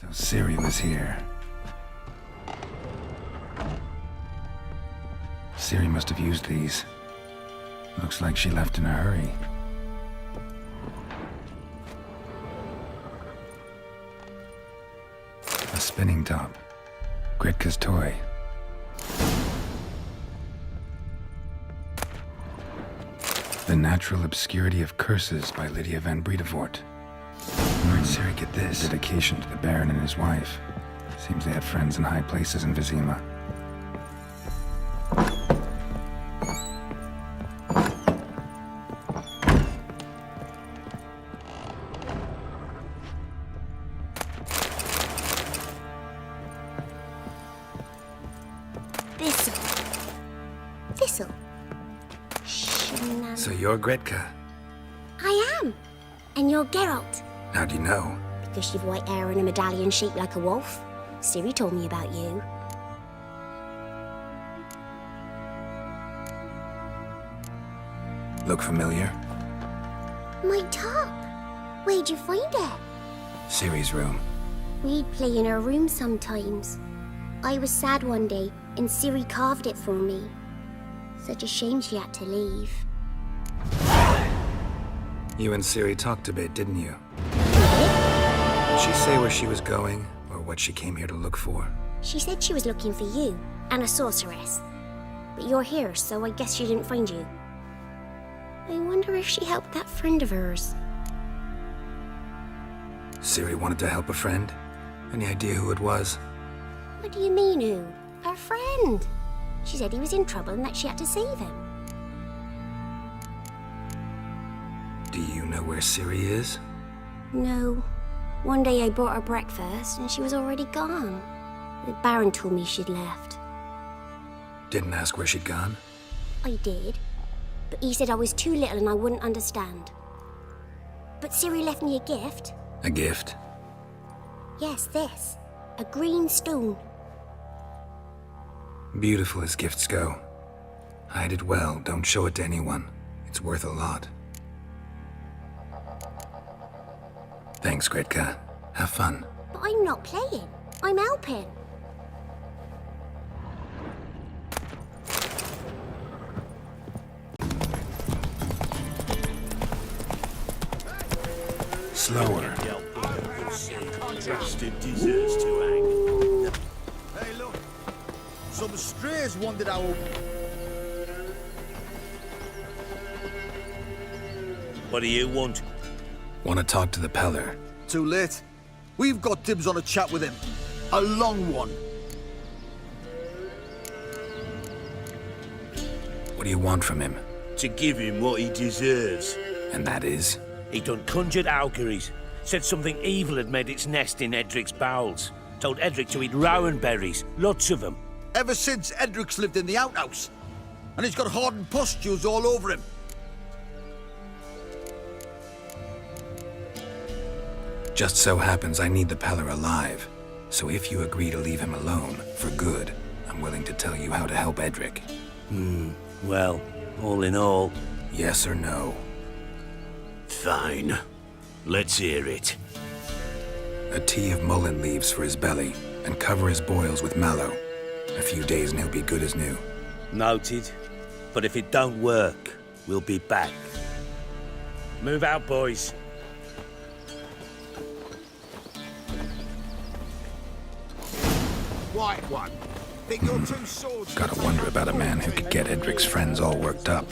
So Ciri was here. Ciri must have used these. Looks like she left in a hurry. A spinning top. Gretka's toy. The Natural Obscurity of Curses by Lydia van Bredevoort. Where'd Ciri get this? Dedication to the Baron and his wife. Seems they had friends in high places in Vizima. Thistle. So you're Gretka? I am. And you're Geralt. How do you know? Because you've white hair and a medallion shaped like a wolf. Ciri told me about you. Look familiar? My top. Where'd you find it? Ciri's room. We'd play in her room sometimes. I was sad one day, and Ciri carved it for me. Such a shame she had to leave. You and Ciri talked a bit, didn't you? Did she say where she was going, or what she came here to look for? She said she was looking for you, and a sorceress. But you're here, so I guess she didn't find you. I wonder if she helped that friend of hers. Ciri wanted to help a friend? Any idea who it was? What do you mean, who? Her friend. She said he was in trouble and that she had to save him. Do you know where Ciri is? No. One day I brought her breakfast and she was already gone. The Baron told me she'd left. Didn't ask where she'd gone? I did. But he said I was too little and I wouldn't understand. But Ciri left me a gift. A gift? Yes, this. A green stone. Beautiful as gifts go. Hide it well, don't show it to anyone. It's worth a lot. Thanks, Gretka. Have fun. But I'm not playing. I'm helping. Slower. Deserves to hang. Hey, look. Some strays wandered our... What do you want? Want to talk to the Peller. Too late. We've got dibs on a chat with him. A long one. What do you want from him? To give him what he deserves. And that is? He done conjured auguries. Said something evil had made its nest in Edric's bowels. Told Edric to eat rowan berries, lots of them. Ever since Edric's lived in the outhouse. And he's got hardened pustules all over him. Just so happens I need the Peller alive. So if you agree to leave him alone, for good, I'm willing to tell you how to help Edric. Well, all in all... Yes or no? Fine. Let's hear it. A tea of mullein leaves for his belly, and cover his boils with mallow. A few days and he'll be good as new. Noted. But if it don't work, we'll be back. Move out, boys. White one. Think your two swords... Gotta wonder about a man who could get Edric's friends all worked up.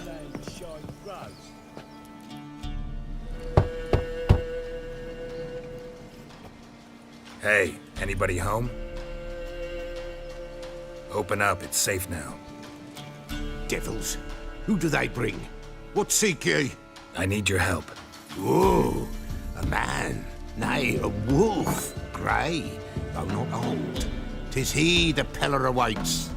Hey, anybody home? Open up, it's safe now. Devils. Who do they bring? What seek ye? I need your help. Oh, a man. Nay, a wolf. Grey, though not old. 'Tis he the Peller awaits.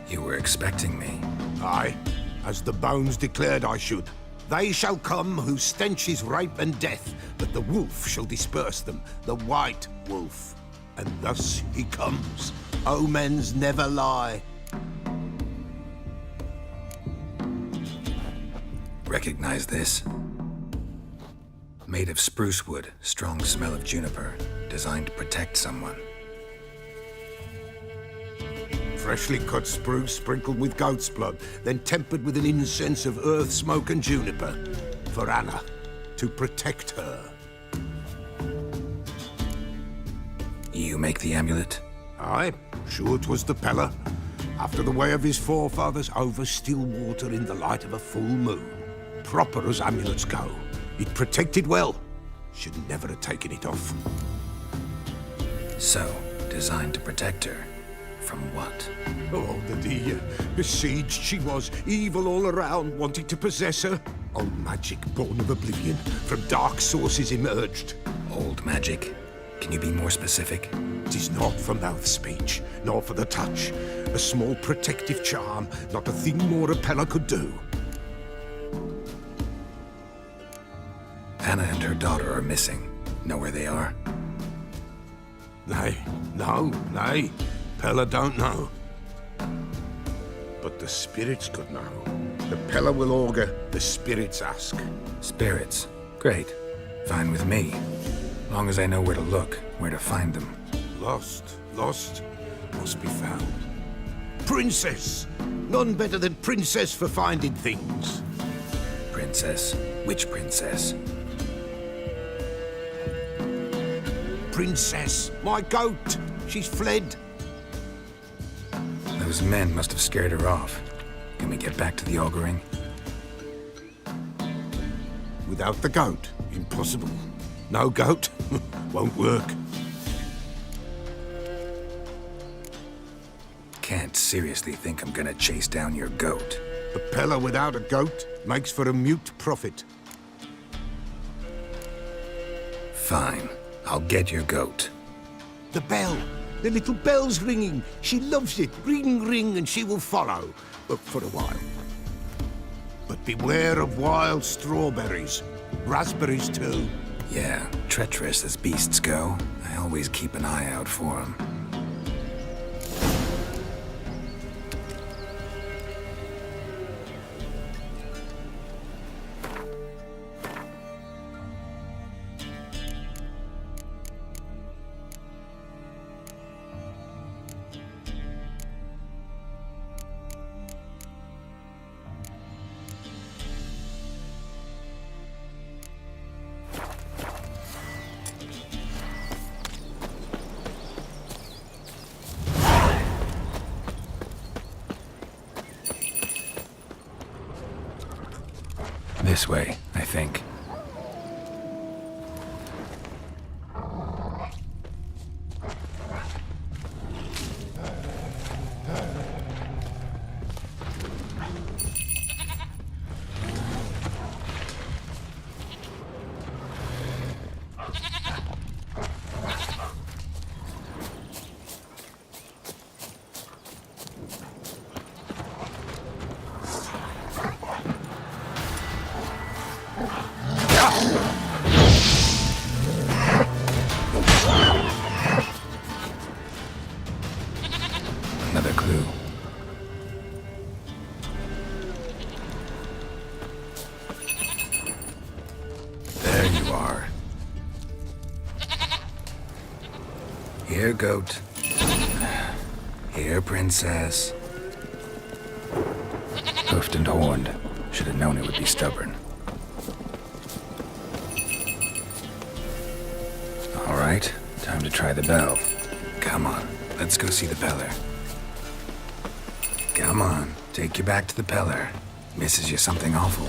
You were expecting me. Aye, as the bones declared I should. They shall come whose stench is rape and death, but the wolf shall disperse them, the white wolf. And thus he comes. Omens never lie. Recognize this? Made of spruce wood, strong smell of juniper, designed to protect someone. Freshly cut spruce sprinkled with goat's blood, then tempered with an incense of earth, smoke and juniper. For Anna, to protect her. You make the amulet? Aye, sure 'twas the Peller. After the way of his forefathers, over still water in the light of a full moon. Proper as amulets go. It protected well. Should never have taken it off. So, designed to protect her. From what? Oh, the besieged she was, evil all around, wanting to possess her. Old magic born of oblivion, from dark sources emerged. Old magic? Can you be more specific? 'Tis not for mouth speech, nor for the touch. A small protective charm, not a thing more a Peller could do. Anna and her daughter are missing. Know where they are? Nay, nay. Peller don't know. But the spirits could know. The Peller will augur, the spirits ask. Spirits. Great. Fine with me. Long as I know where to look, where to find them. Lost, must be found. Princess! None better than Princess for finding things. Princess? Which princess? Princess, my goat! She's fled. Those men must have scared her off. Can we get back to the auguring? Without the goat, impossible. No goat, won't work. Can't seriously think I'm gonna chase down your goat. A Peller without a goat makes for a mute prophet. Fine. I'll get your goat. The bell! The little bell's ringing. She loves it. Ring, ring, and she will follow. But for a while. But beware of wild strawberries. Raspberries, too. Yeah, treacherous as beasts go. I always keep an eye out for them. This way, I think. Another clue. There you are. Here, goat. Here, princess. Hoofed and horned. Should have known it would be stubborn. All right, time to try the bell. Come on, let's go see the Peller. Come on, take you back to the Peller. Misses you something awful.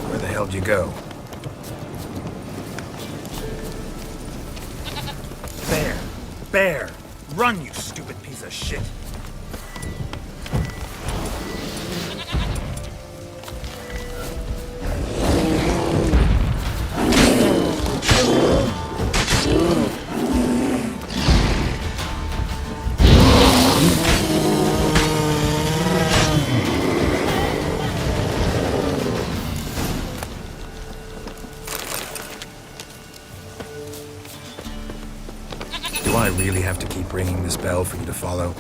Where the hell'd you go? Bear! Run, you stupid piece of shit! I really have to keep ringing this bell for you to follow?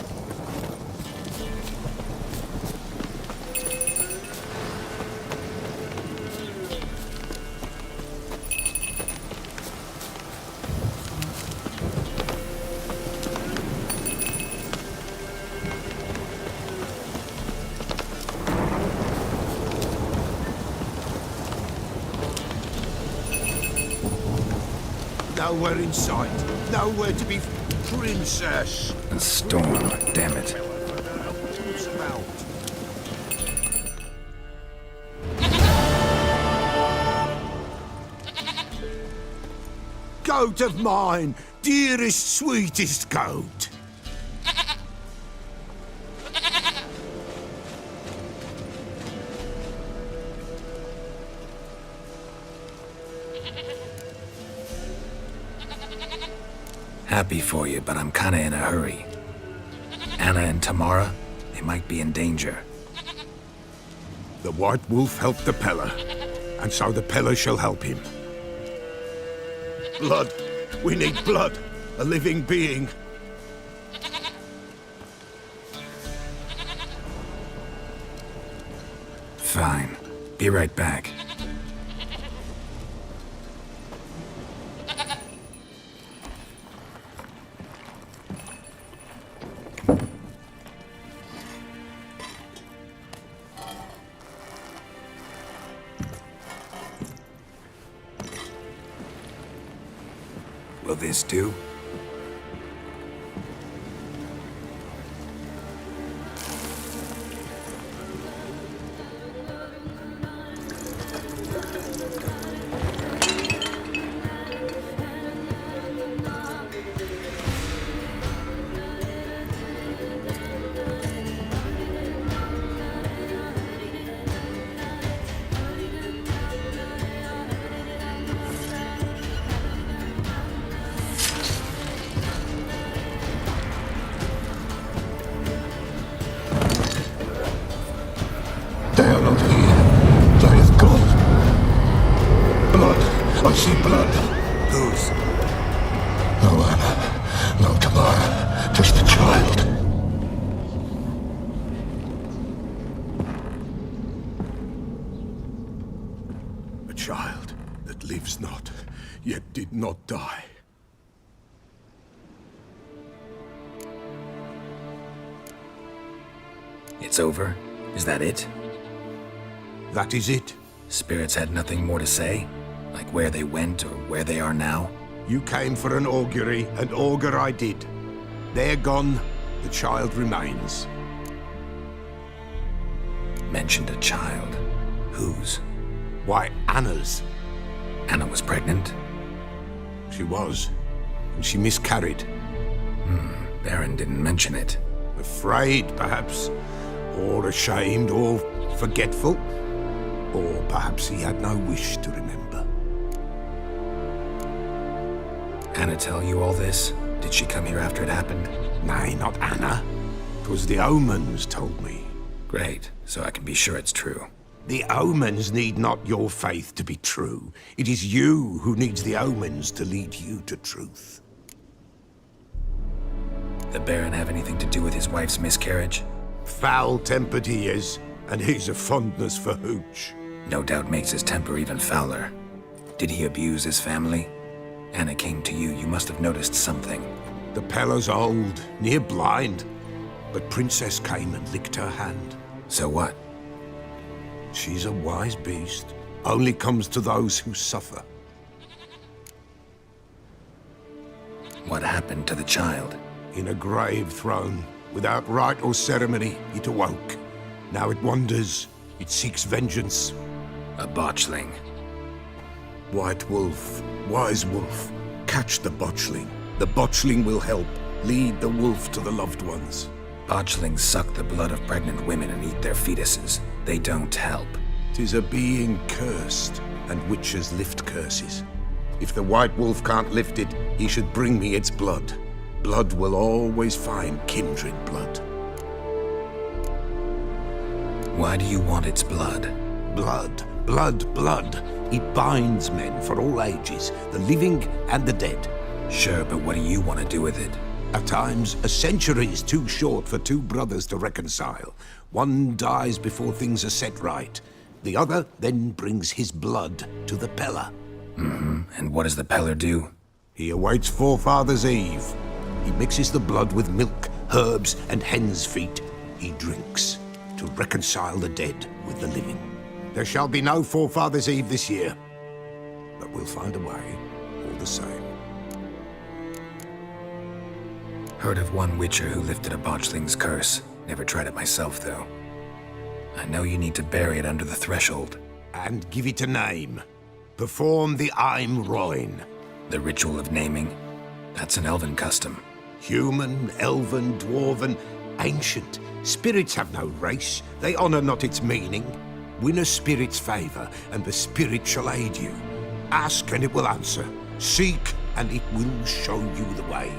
Nowhere in sight. Nowhere to be... Princess! A storm, damn it. What's about? Goat of mine! Dearest, sweetest goat! Happy for you, but I'm kinda in a hurry. Anna and Tamara, they might be in danger. The White Wolf helped the Peller, and so the Peller shall help him. Blood! We need blood! A living being! Fine. Be right back. Will this do? They are not here. They have gone. Blood. I see blood. Whose? No Anna. No Tamara. Just the child. A child that lives not, yet did not die. It's over? Is that it? That is it. Spirits had nothing more to say? Like where they went or where they are now? You came for an augury, and augur I did. They're gone. The child remains. Mentioned a child. Whose? Why, Anna's. Anna was pregnant? She was. And she miscarried. Baron didn't mention it. Afraid, perhaps. Or ashamed, or forgetful. Or perhaps he had no wish to remember. Anna tell you all this? Did she come here after it happened? Nay, not Anna. 'Twas the omens told me. Great, so I can be sure it's true. The omens need not your faith to be true. It is you who needs the omens to lead you to truth. The Baron have anything to do with his wife's miscarriage? Foul-tempered he is, and he's a fondness for hooch. No doubt makes his temper even fouler. Did he abuse his family? Anna came to you, you must have noticed something. The Peller's old, near blind, but Princess came and licked her hand. So what? She's a wise beast, only comes to those who suffer. What happened to the child? In a grave thrown, without rite or ceremony, it awoke. Now it wanders, it seeks vengeance. A botchling. White Wolf, wise wolf, catch the botchling. The botchling will help, lead the wolf to the loved ones. Botchlings suck the blood of pregnant women and eat their fetuses. They don't help. 'Tis a being cursed, and witches lift curses. If the White Wolf can't lift it, he should bring me its blood. Blood will always find kindred blood. Why do you want its blood? Blood, blood, blood. It binds men for all ages, the living and the dead. Sure, but what do you want to do with it? At times, a century is too short for two brothers to reconcile. One dies before things are set right. The other then brings his blood to the Pella. And what does the Peller do? He awaits Forefathers' Eve. He mixes the blood with milk, herbs, and hen's feet. He drinks to reconcile the dead with the living. There shall be no Forefathers' Eve this year, but we'll find a way all the same. Heard of one witcher who lifted a botchling's curse. Never tried it myself, though. I know you need to bury it under the threshold. And give it a name. Perform the Aim Roin. The ritual of naming. That's an elven custom. Human, elven, dwarven, ancient. Spirits have no race. They honor not its meaning. Win a spirit's favor, and the spirit shall aid you. Ask, and it will answer. Seek, and it will show you the way.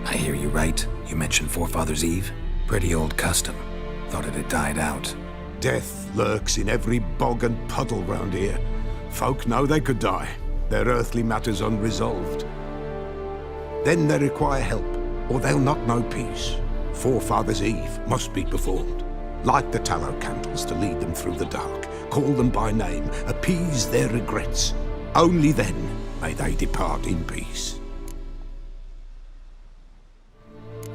I hear you right. You mentioned Forefathers' Eve? Pretty old custom. Thought it had died out. Death lurks in every bog and puddle round here. Folk know they could die, their earthly matters unresolved. Then they require help, or they'll not know peace. Forefathers' Eve must be performed. Light the tallow candles to lead them through the dark. Call them by name, appease their regrets. Only then may they depart in peace.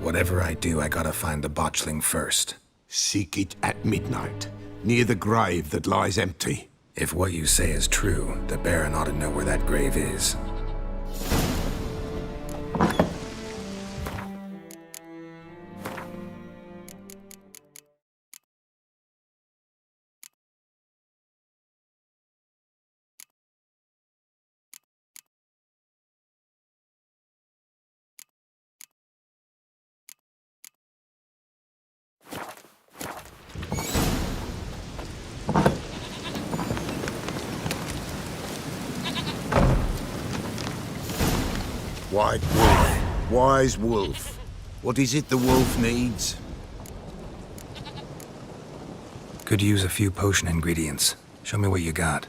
Whatever I do, I gotta find the botchling first. Seek it at midnight, near the grave that lies empty. If what you say is true, the Baron ought to know where that grave is. White wolf, wise wolf. What is it the wolf needs? Could use a few potion ingredients. Show me what you got.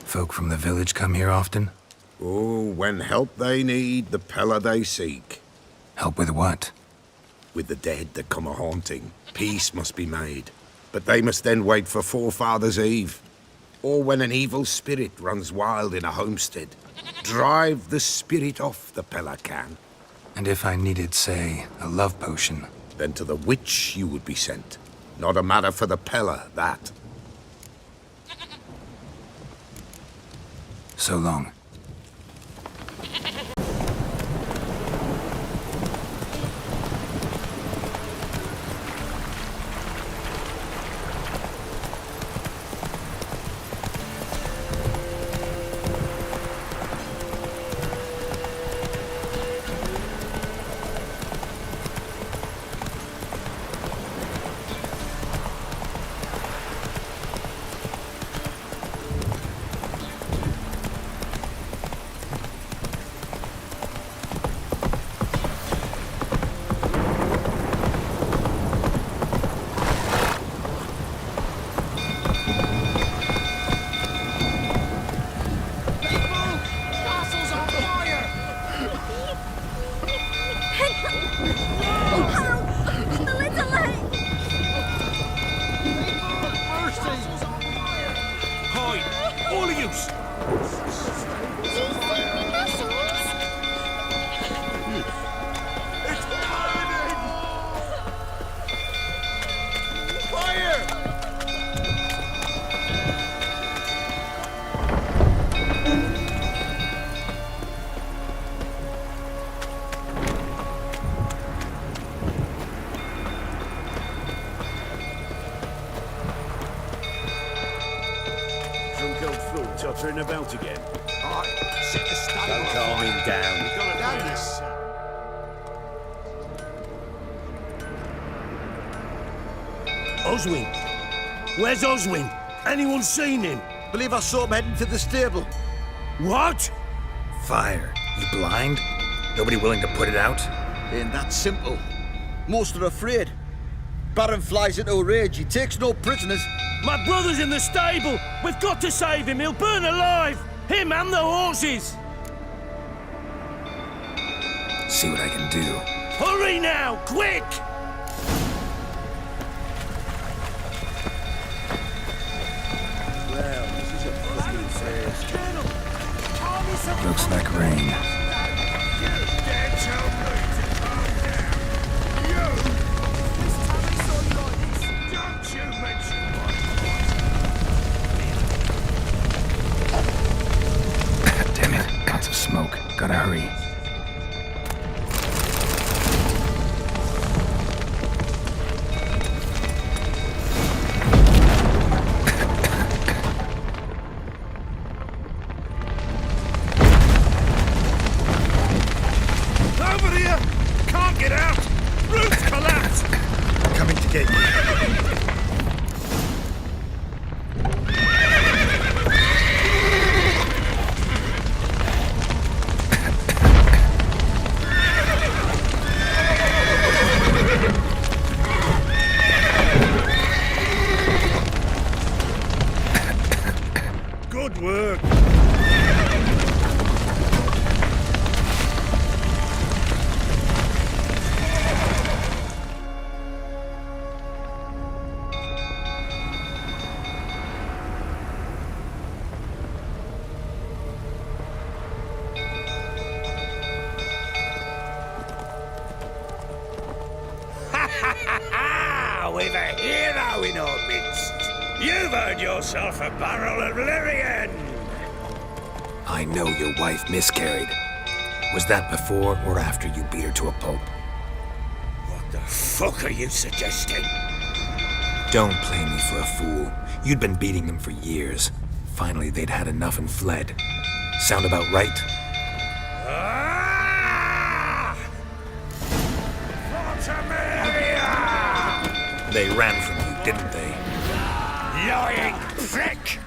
Folk from the village come here often? Oh, when help they need, the Pella they seek. Help with what? With the dead that come a-haunting, peace must be made. But they must then wait for Forefathers' Eve. Or when an evil spirit runs wild in a homestead. Drive the spirit off, the Pella can. And if I needed, say, a love potion? Then to the witch you would be sent. Not a matter for the Pella, that. So long. Hide! All of you! It's burning! Fire! drunk old fool tottering about again. Aye, set the stable. Don't calm him down. Got Down it. this. Oswin! Where's Oswin? Anyone seen him? Believe I saw him heading to the stable. What? Fire. You blind? Nobody willing to put it out? Ain't that simple. Most are afraid. Baron flies into a rage. He takes no prisoners. My brother's in the stable! We've got to save him! He'll burn alive! Him and the horses! See what I can do. Hurry now! Quick! Well, this is a fucking first. Looks like rain. Damn it, lots of smoke. Gotta hurry. Over here! Can't get out! Roof's collapsed! Coming to get you. Good work. We've a hero in our midst! You've earned yourself a barrel of Lyrian! I know your wife miscarried. Was that before or after you beat her to a pulp? What the fuck are you suggesting? Don't play me for a fool. You'd been beating them for years. Finally, they'd had enough and fled. Sound about right? Ah! Fortamaria! They ran from you, didn't they? Lying prick!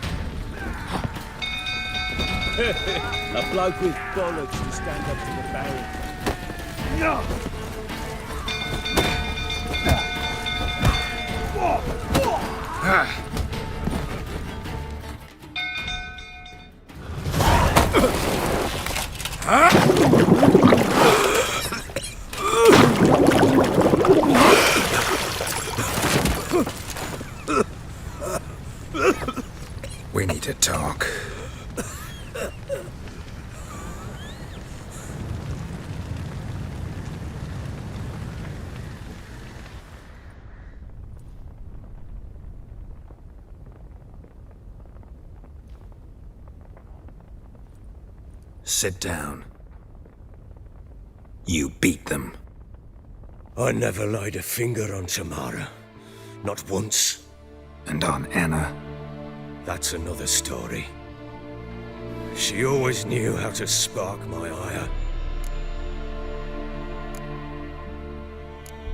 A bloke with bollocks to stand up to the Baron. No! We need to talk. Sit down. You beat them. I never laid a finger on Tamara. Not once. And on Anna. That's another story. She always knew how to spark my ire.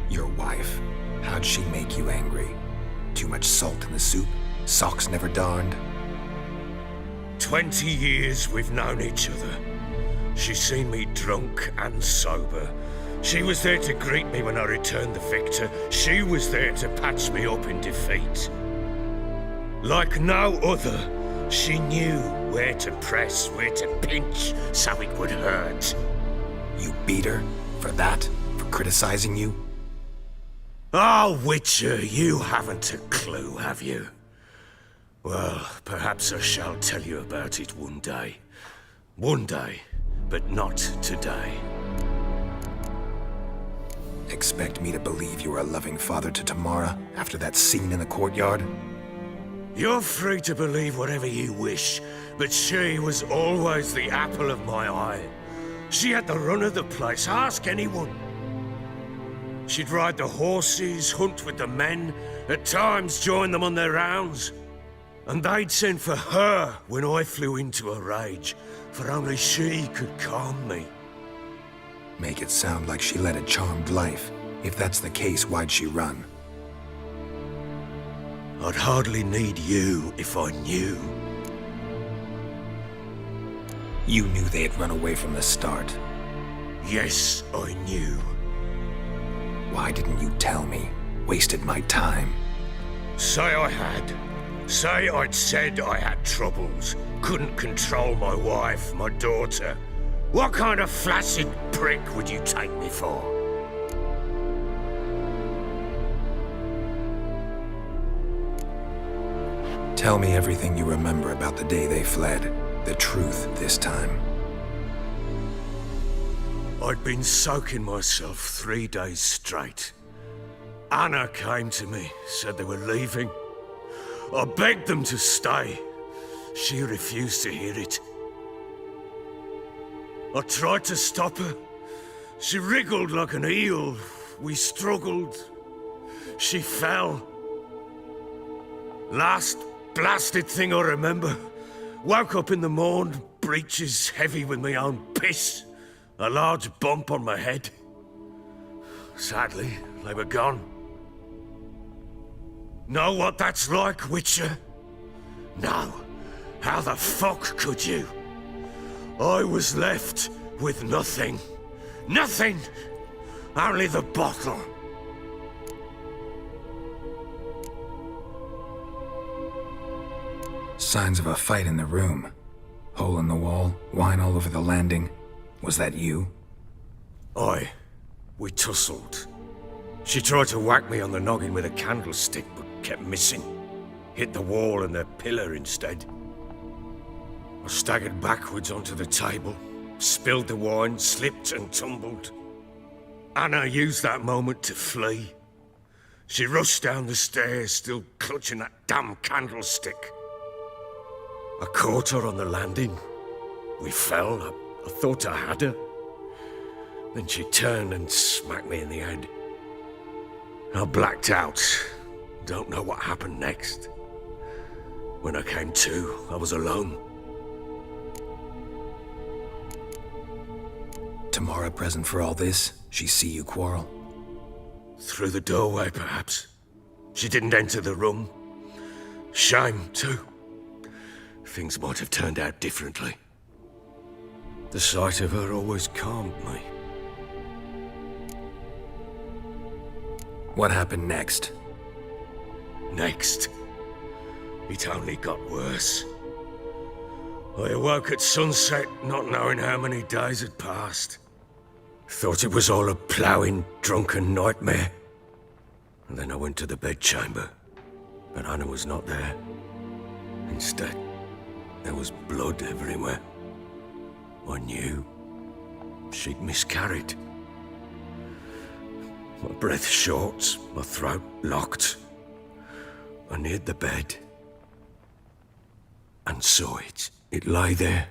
Your wife. How'd she make you angry? Too much salt in the soup? Socks never darned? 20 years we've known each other. She's seen me drunk and sober. She was there to greet me when I returned the victor. She was there to patch me up in defeat. Like no other, she knew where to press, where to pinch, so it would hurt. You beat her? For that? For criticizing you? Oh, Witcher, you haven't a clue, have you? Well, perhaps I shall tell you about it one day. One day, but not today. Expect me to believe you were a loving father to Tamara after that scene in the courtyard? You're free to believe whatever you wish, but she was always the apple of my eye. She had the run of the place, ask anyone. She'd ride the horses, hunt with the men, at times join them on their rounds. And they'd sent for her when I flew into a rage, for only she could calm me. Make it sound like she led a charmed life. If that's the case, why'd she run? I'd hardly need you if I knew. You knew they had run away from the start. Yes, I knew. Why didn't you tell me? Wasted my time. Say I had. Say I'd said I had troubles. Couldn't control my wife, my daughter. What kind of flaccid prick would you take me for? Tell me everything you remember about the day they fled. The truth this time. I'd been soaking myself 3 days straight. Anna came to me, said they were leaving. I begged them to stay. She refused to hear it. I tried to stop her. She wriggled like an eel. We struggled. She fell. Last blasted thing I remember. Woke up in the morn, breeches heavy with my own piss. A large bump on my head. Sadly, they were gone. Know what that's like, Witcher? No. How the fuck could you? I was left with nothing. Nothing! Only the bottle. Signs of a fight in the room. Hole in the wall, wine all over the landing. Was that you? We tussled. She tried to whack me on the noggin with a candlestick, but kept missing. Hit the wall and the pillar instead. I staggered backwards onto the table, spilled the wine, slipped and tumbled. Anna used that moment to flee. She rushed down the stairs, still clutching that damn candlestick. I caught her on the landing. We fell. I thought I had her. Then she turned and smacked me in the head. I blacked out. Don't know what happened next. When I came to, I was alone. Tamara present for all this? She see you quarrel? Through the doorway, perhaps. She didn't enter the room. Shame, too. Things might have turned out differently. The sight of her always calmed me. What happened next? Next, it only got worse. I awoke at sunset, not knowing how many days had passed. Thought it was all a ploughing, drunken nightmare. And then I went to the bedchamber, but Anna was not there. Instead, there was blood everywhere. I knew she'd miscarried. My breath short, my throat locked. I neared the bed and saw it. It lay there,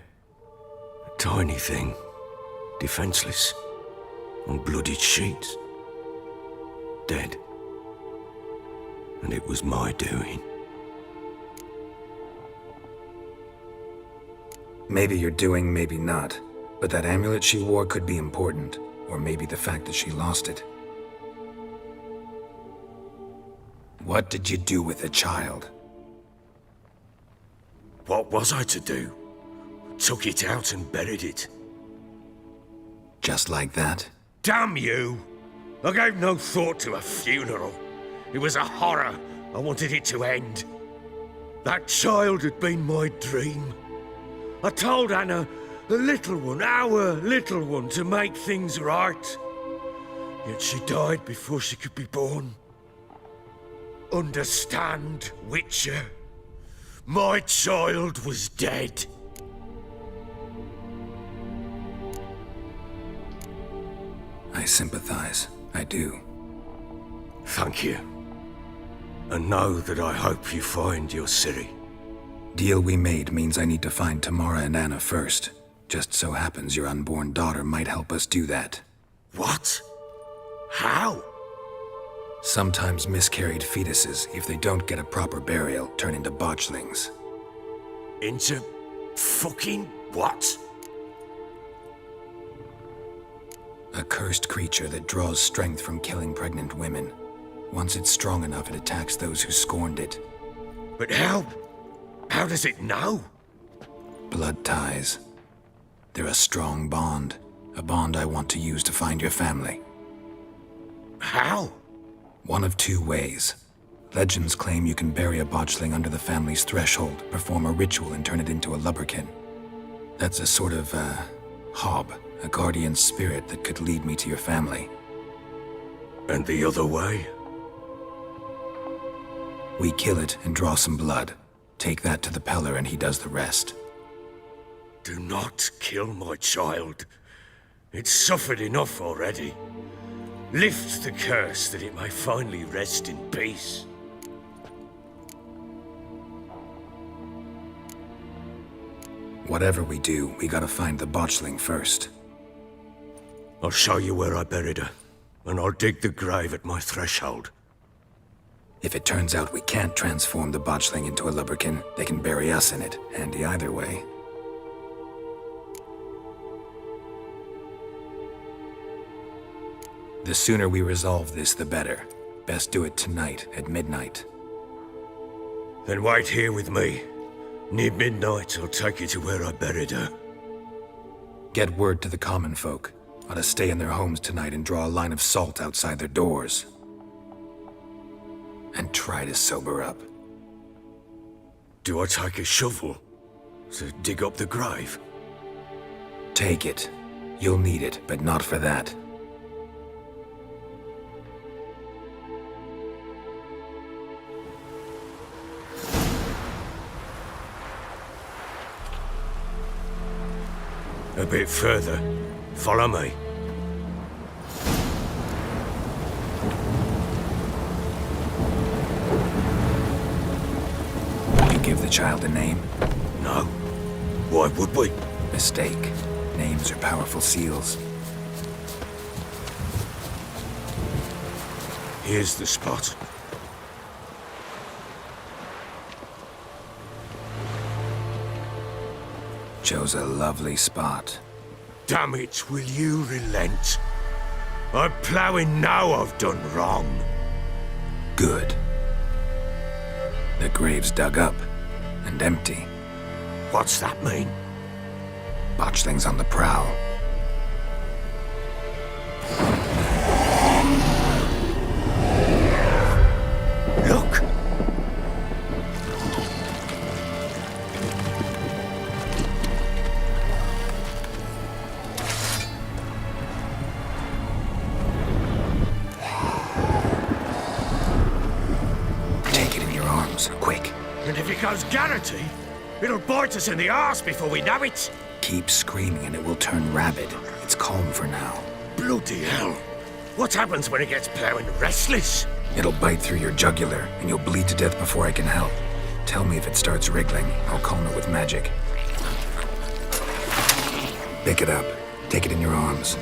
a tiny thing, defenseless, on bloodied sheets, dead. And it was my doing. Maybe you're doing, maybe not. But that amulet she wore could be important. Or maybe the fact that she lost it. What did you do with the child? What was I to do? Took it out and buried it. Just like that? Damn you! I gave no thought to a funeral. It was a horror. I wanted it to end. That child had been my dream. I told Anna, the little one, our little one, to make things right. Yet she died before she could be born. Understand, Witcher? My child was dead. I sympathize. I do. Thank you. And know that I hope you find your Ciri. Deal we made means I need to find Tamara and Anna first. Just so happens your unborn daughter might help us do that. What? How? Sometimes miscarried fetuses, if they don't get a proper burial, turn into botchlings. Into fucking what? A cursed creature that draws strength from killing pregnant women. Once it's strong enough, it attacks those who scorned it. But how? How does it know? Blood ties. They're a strong bond. A bond I want to use to find your family. How? One of two ways. Legends claim you can bury a botchling under the family's threshold, perform a ritual, and turn it into a lubberkin. That's a sort of, hob, a guardian spirit that could lead me to your family. And the other way? We kill it and draw some blood. Take that to the Peller and he does the rest. Do not kill my child. It's suffered enough already. Lift the curse that it may finally rest in peace. Whatever we do, we gotta find the botchling first. I'll show you where I buried her, and I'll dig the grave at my threshold. If it turns out we can't transform the botchling into a lubberkin, they can bury us in it. Handy either way. The sooner we resolve this, the better. Best do it tonight, at midnight. Then wait here with me. Near midnight, I'll take you to where I buried her. Get word to the common folk. Ought to stay in their homes tonight and draw a line of salt outside their doors. And try to sober up. Do I take a shovel to dig up the grave? Take it. You'll need it, but not for that. A bit further. Follow me. You give the child a name? No. Why would we? Mistake. Names are powerful seals. Here's the spot. Chose a lovely spot. Damn it, will you relent? I'm ploughing now I've done wrong. Good. The grave's dug up and empty. What's that mean? Botchling's on the prowl. Look! Take it in your arms, quick. And if it goes garrety, it'll bite us in the arse before we know it. Keep screaming and it will turn rabid. It's calm for now. Bloody hell. What happens when it gets ploughing restless? It'll bite through your jugular, and you'll bleed to death before I can help. Tell me if it starts wriggling. I'll calm it with magic. Pick it up. Take it in your arms.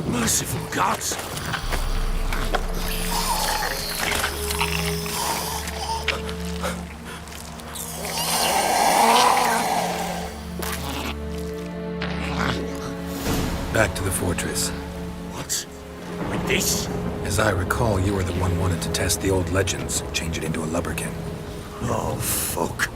Merciful gods! Back to the fortress. What? With this? As I recall, you were the one wanted to test the old legends, change it into a lubberkin. Oh, fuck.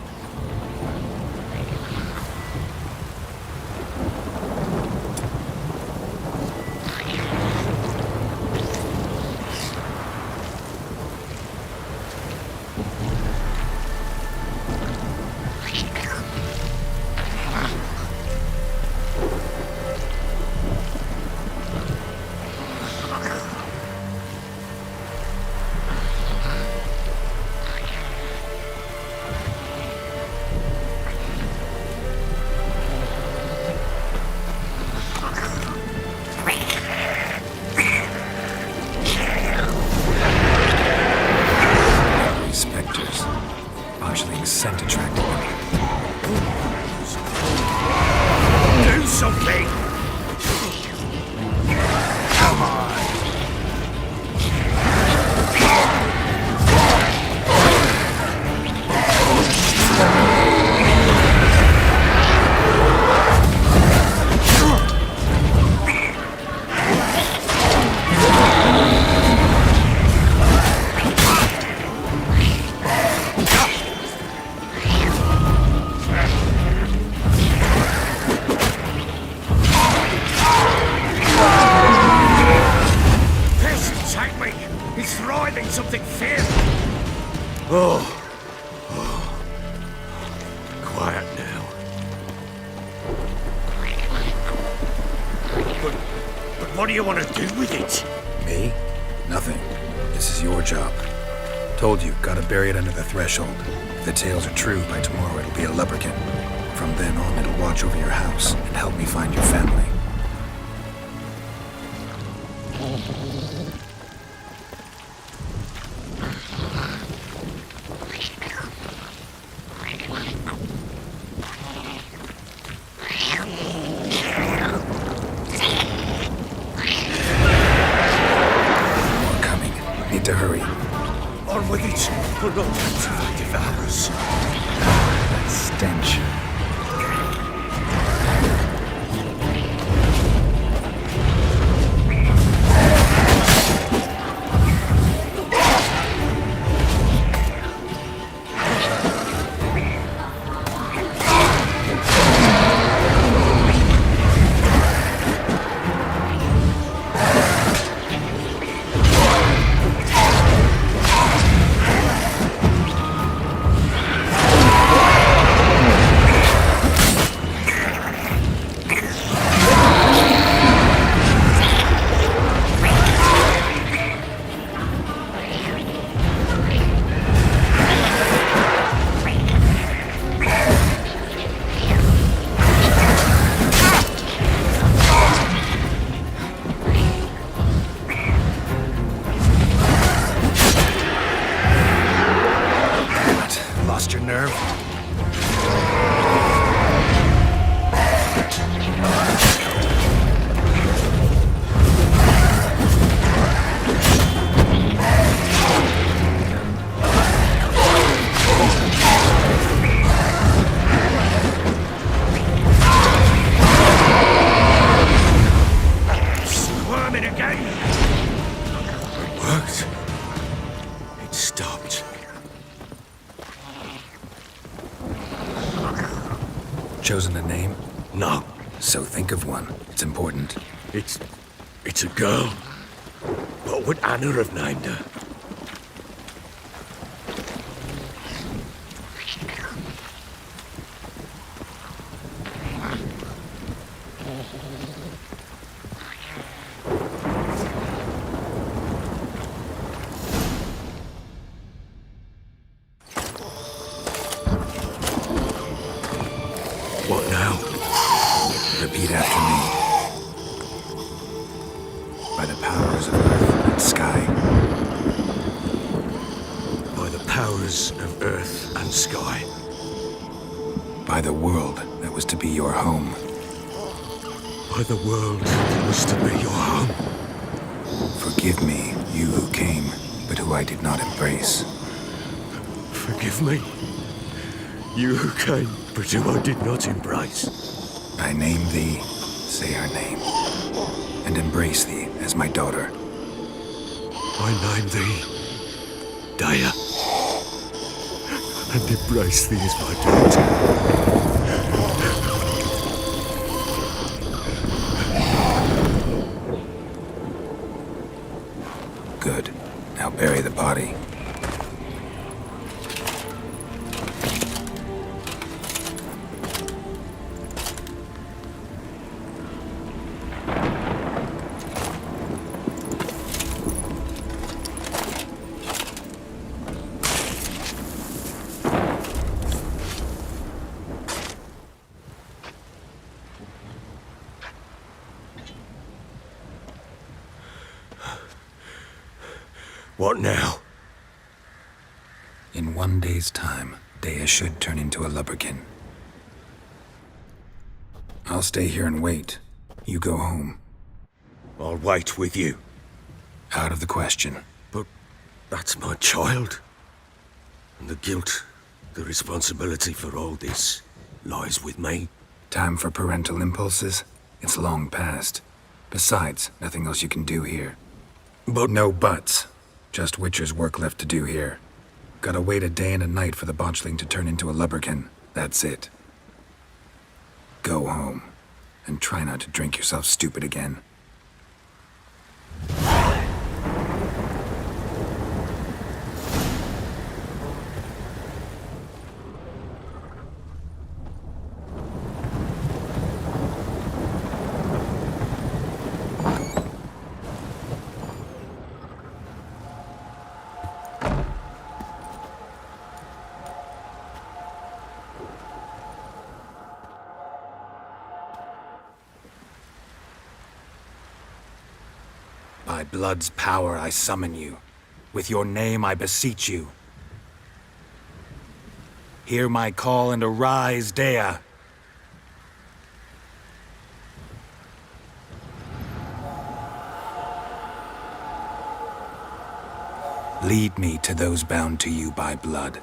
need something fierce. Oh. Quiet now. But what do you want to do with it? Me? Nothing. This is your job. Told you, gotta bury it under the threshold. If the tales are true, by tomorrow it'll be a lubberkin. From then on, it'll watch over your house and help me find your family. More coming. Need to hurry. On with it. We're not meant to devour us. That stench. Lost your nerve? Squirming again. It worked. It stopped. Chosen a name? No, So think of one. It's important. it's a girl. What would Anna have named her? What now? Repeat after me. By the powers of earth and sky. By the powers of earth and sky. By the world that was to be your home. By the world that was to be your home. Forgive me, you who came, but who I did not embrace. Forgive me. You who came, but who I did not embrace. I name thee, say her name, and embrace thee as my daughter. I name thee Daya, and embrace thee as my daughter. Good. Now bury the body. What now? In 1 day's time, Dea should turn into a lubberkin. I'll stay here and wait. You go home. I'll wait with you. Out of the question. But that's my child. And the guilt, the responsibility for all this lies with me. Time for parental impulses? It's long past. Besides, nothing else you can do here. But No buts. Just Witcher's work left to do here. Gotta wait a day and a night for the botchling to turn into a lubberkin. That's it. Go home. And try not to drink yourself stupid again. By blood's power I summon you. With your name I beseech you. Hear my call and arise, Dea. Lead me to those bound to you by blood.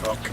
Fuck.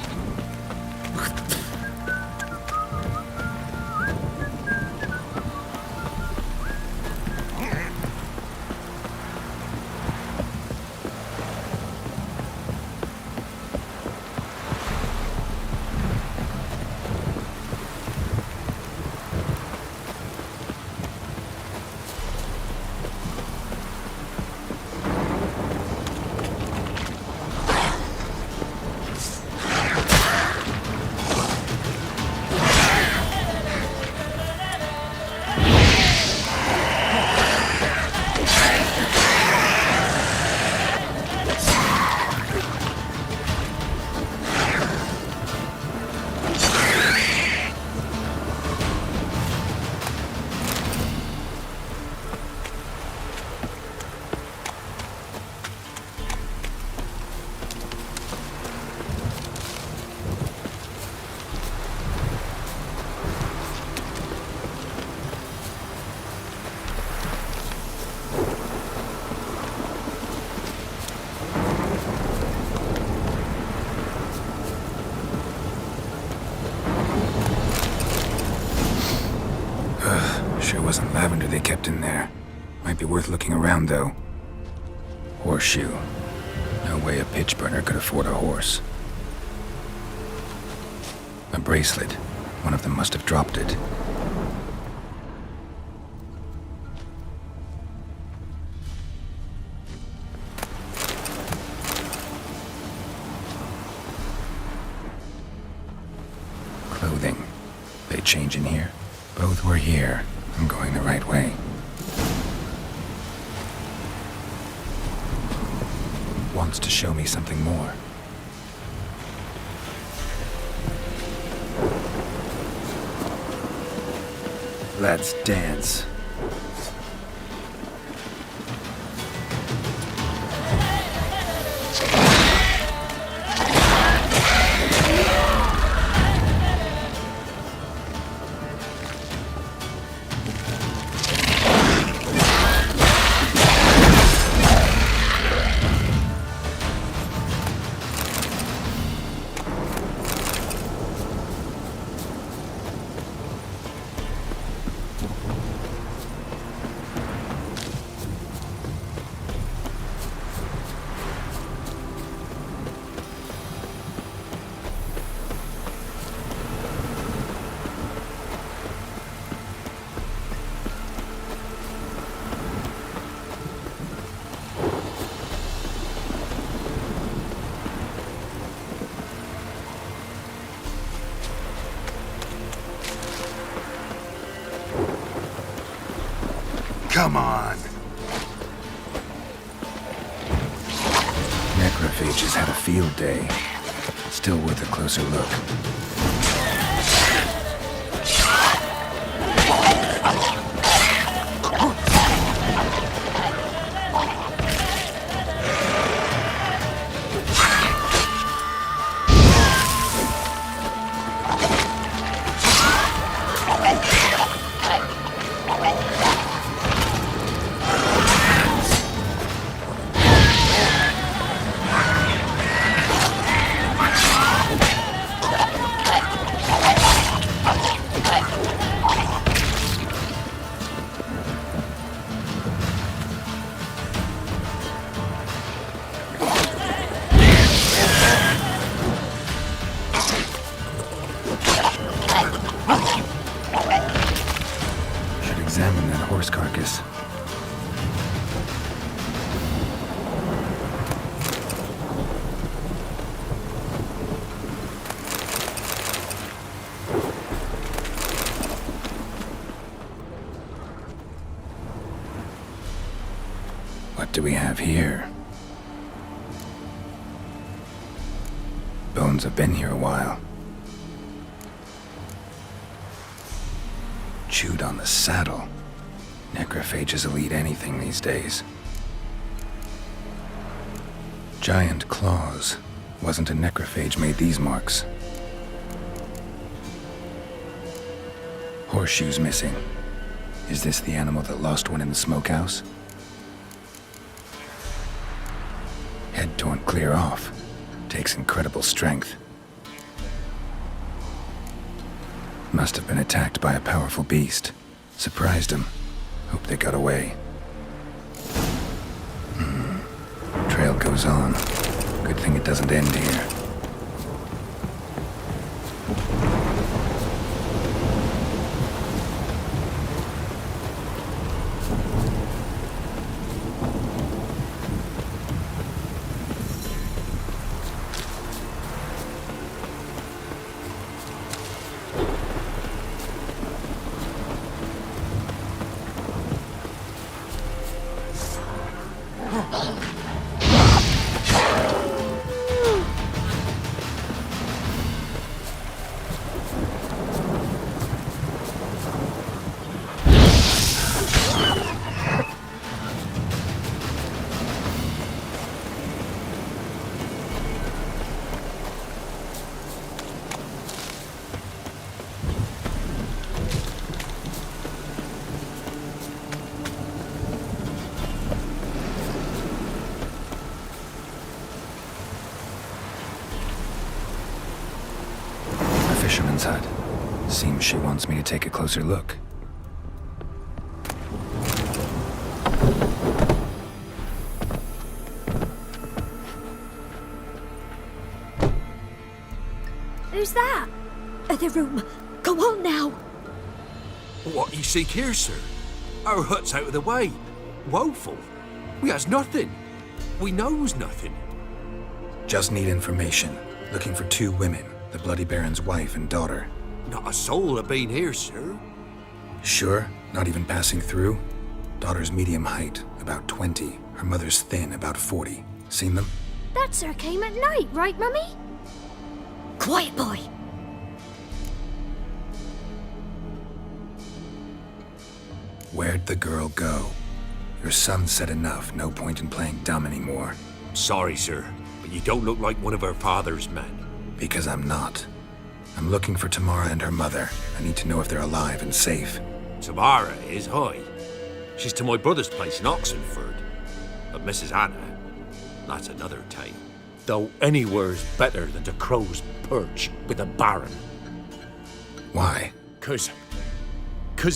Sure wasn't lavender they kept in there. Might be worth looking around, though. Horseshoe. No way a pitch burner could afford a horse. A bracelet. One of them must have dropped it. Clothing. They change in here? Both were here. I'm going the right way. Wants to show me something more. Let's dance. Come on. Necrophages had a field day. Still worth a closer look. do we have here? Bones have been here a while. Chewed on the saddle. Necrophages will eat anything these days. Giant claws. Wasn't a necrophage made these marks. Horseshoes missing. Is this the animal that lost one in the smokehouse? Head torn clear off. Takes incredible strength. Must have been attacked by a powerful beast. Surprised him. Hope they got away. Trail goes on. Good thing it doesn't end here. Fisherman's hut. Seems she wants me to take a closer look. Who's that? The room. Go on now. What you seek here, sir? Our hut's out of the way. Woeful. We has nothing. We knows nothing. Just need information. Looking for 2 women. The Bloody Baron's wife and daughter. Not a soul have been here, sir. Sure? Not even passing through? Daughter's medium height, about 20. Her mother's thin, about 40. Seen them? That sir came at night, right, Mummy? Quiet, boy. Where'd the girl go? Your son said enough. No point in playing dumb anymore. Sorry, sir, but you don't look like one of her father's men. Because I'm not. I'm looking for Tamara and her mother. I need to know if they're alive and safe. Tamara is, hi. She's to my brother's place in Oxenford. But Mrs. Anna, that's another tale. Though anywhere's better than the Crow's Perch with the Baron. Why? 'Cause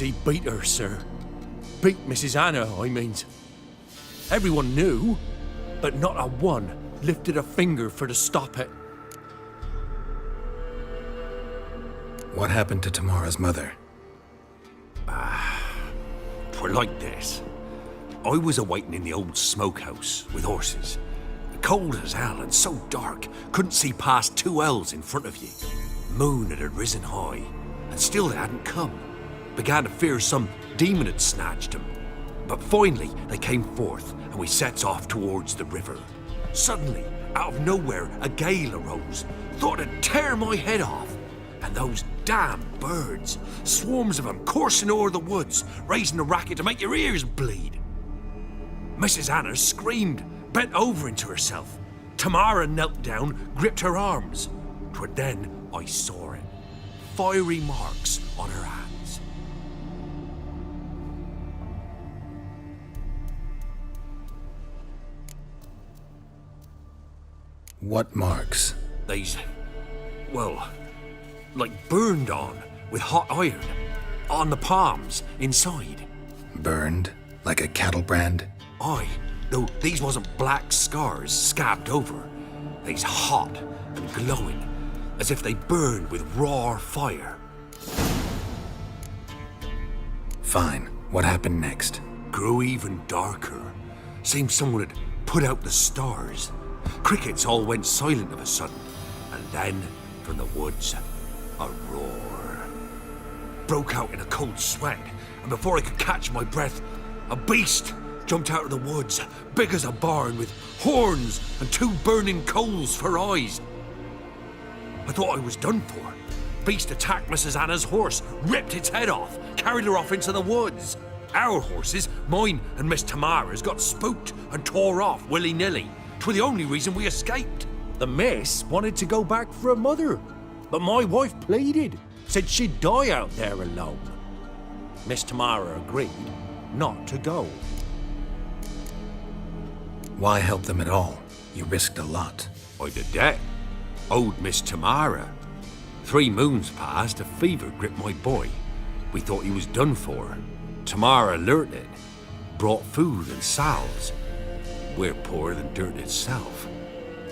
he beat her, sir. Beat Mrs. Anna, I means. Everyone knew, but not a one lifted a finger for to stop it. What happened to Tamara's mother? Twere like this. I was awaiting in the old smokehouse with horses. Cold as hell and so dark, couldn't see past 2 ells in front of ye. Moon had risen high, and still they hadn't come. Began to fear some demon had snatched them. But finally they came forth, and we sets off towards the river. Suddenly, out of nowhere, a gale arose. Thought it'd tear my head off. And those damn birds, swarms of them coursing o'er the woods, raising a racket to make your ears bleed. Mrs. Anna screamed, bent over into herself. Tamara knelt down, gripped her arms. 'Twere then I saw it. Fiery marks on her hands. What marks? They's, well, like burned on with hot iron. On the palms, inside. Burned? Like a cattle brand? Aye, though these wasn't black scars scabbed over. They's hot and glowing, as if they burned with raw fire. Fine. What happened next? Grew even darker. Seemed someone had put out the stars. Crickets all went silent of a sudden, and then, from the woods, a roar. Broke out in a cold sweat, and before I could catch my breath, a beast, jumped out of the woods, big as a barn, with horns and 2 burning coals for eyes. I thought I was done for. Beast attacked Mrs. Anna's horse, ripped its head off, carried her off into the woods. Our horses, mine and Miss Tamara's, got spooked and tore off willy-nilly. 'Twas the only reason we escaped. The miss wanted to go back for her mother, but my wife pleaded, said she'd die out there alone. Miss Tamara agreed not to go. Why help them at all? You risked a lot. I did that. Owed Miss Tamara. 3 moons passed, a fever gripped my boy. We thought he was done for. Tamara alerted, brought food and salves. We're poorer than dirt itself.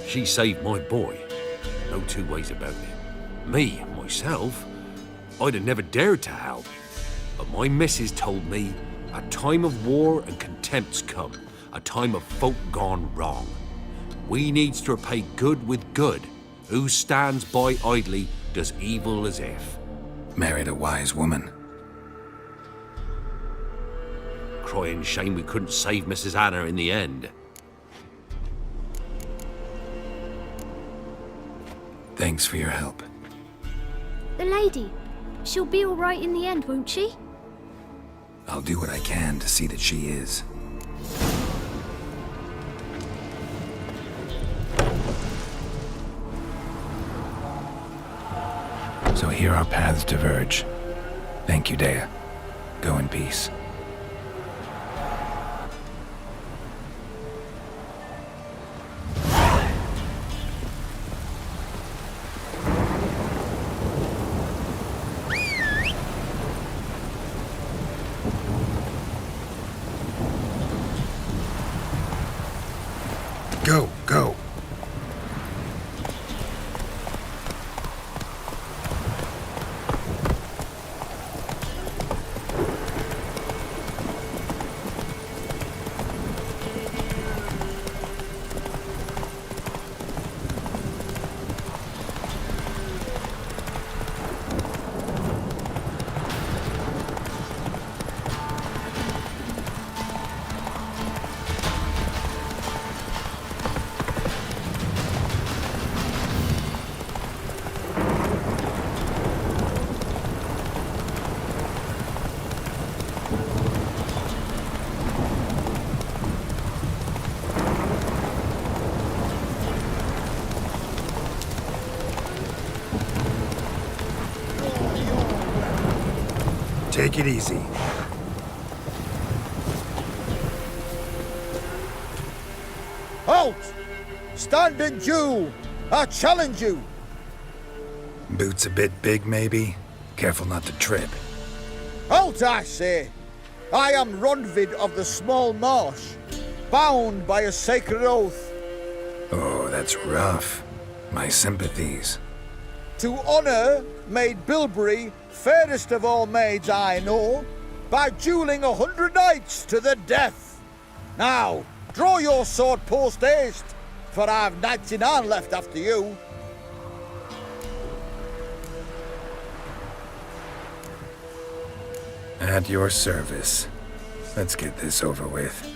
She saved my boy. No 2 ways about it. Me, myself, I'd have never dared to help. But my missus told me a time of war and contempt's come. A time of folk gone wrong. We needs to repay good with good. Who stands by idly does evil as if. Married a wise woman. Crying shame we couldn't save Mrs. Anna in the end. Thanks for your help. The lady, she'll be all right in the end, won't she? I'll do what I can to see that she is. So here our paths diverge. Thank you, Dea. Go in peace. Go, go. Take it easy. Halt! Stand and due! I challenge you! Boots a bit big, maybe? Careful not to trip. Halt, I say! I am Ronvid of the Small Marsh, bound by a sacred oath. Oh, that's rough. My sympathies. To honour Maid Bilberry, fairest of all maids I know, by duelling 100 knights to the death. Now, draw your sword post haste, for I've 99 left after you. At your service. Let's get this over with.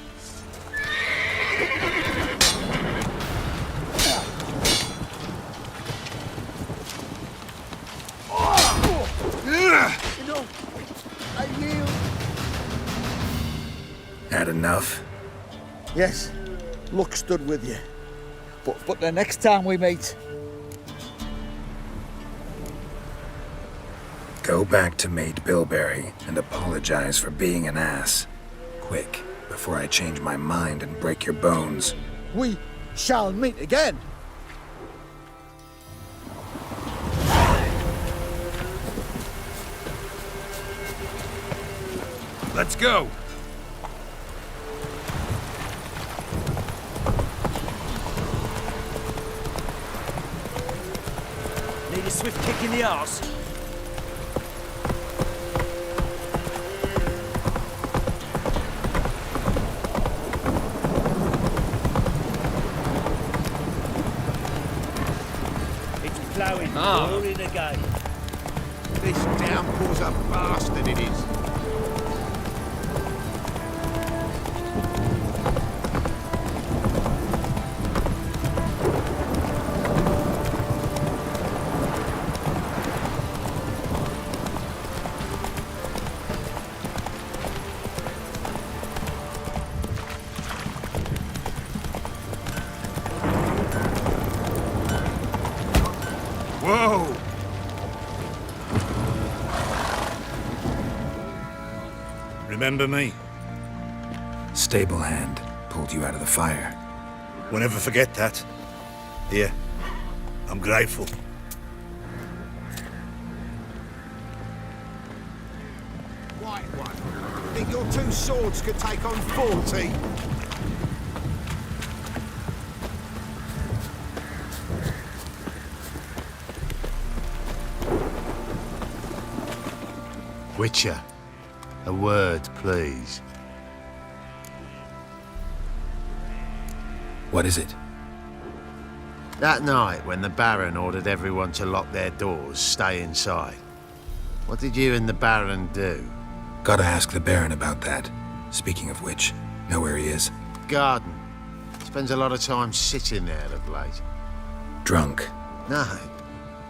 I yield. Had enough? Yes, luck stood with you. But the next time we meet... Go back to Maid Bilberry and apologize for being an ass. Quick, before I change my mind and break your bones. We shall meet again. Let's go! Need a swift kick in the arse. It's flowing, roaring again. This downpour's a bastard, it is. Whoa! Remember me? Stable hand pulled you out of the fire. We'll never forget that. Here, I'm grateful. White one. Think your two swords could take on 40? Witcher, a word, please. What is it? That night when the Baron ordered everyone to lock their doors, stay inside. What did you and the Baron do? Gotta ask the Baron about that. Speaking of which, know where he is? Garden. Spends a lot of time sitting there of late. Drunk. No.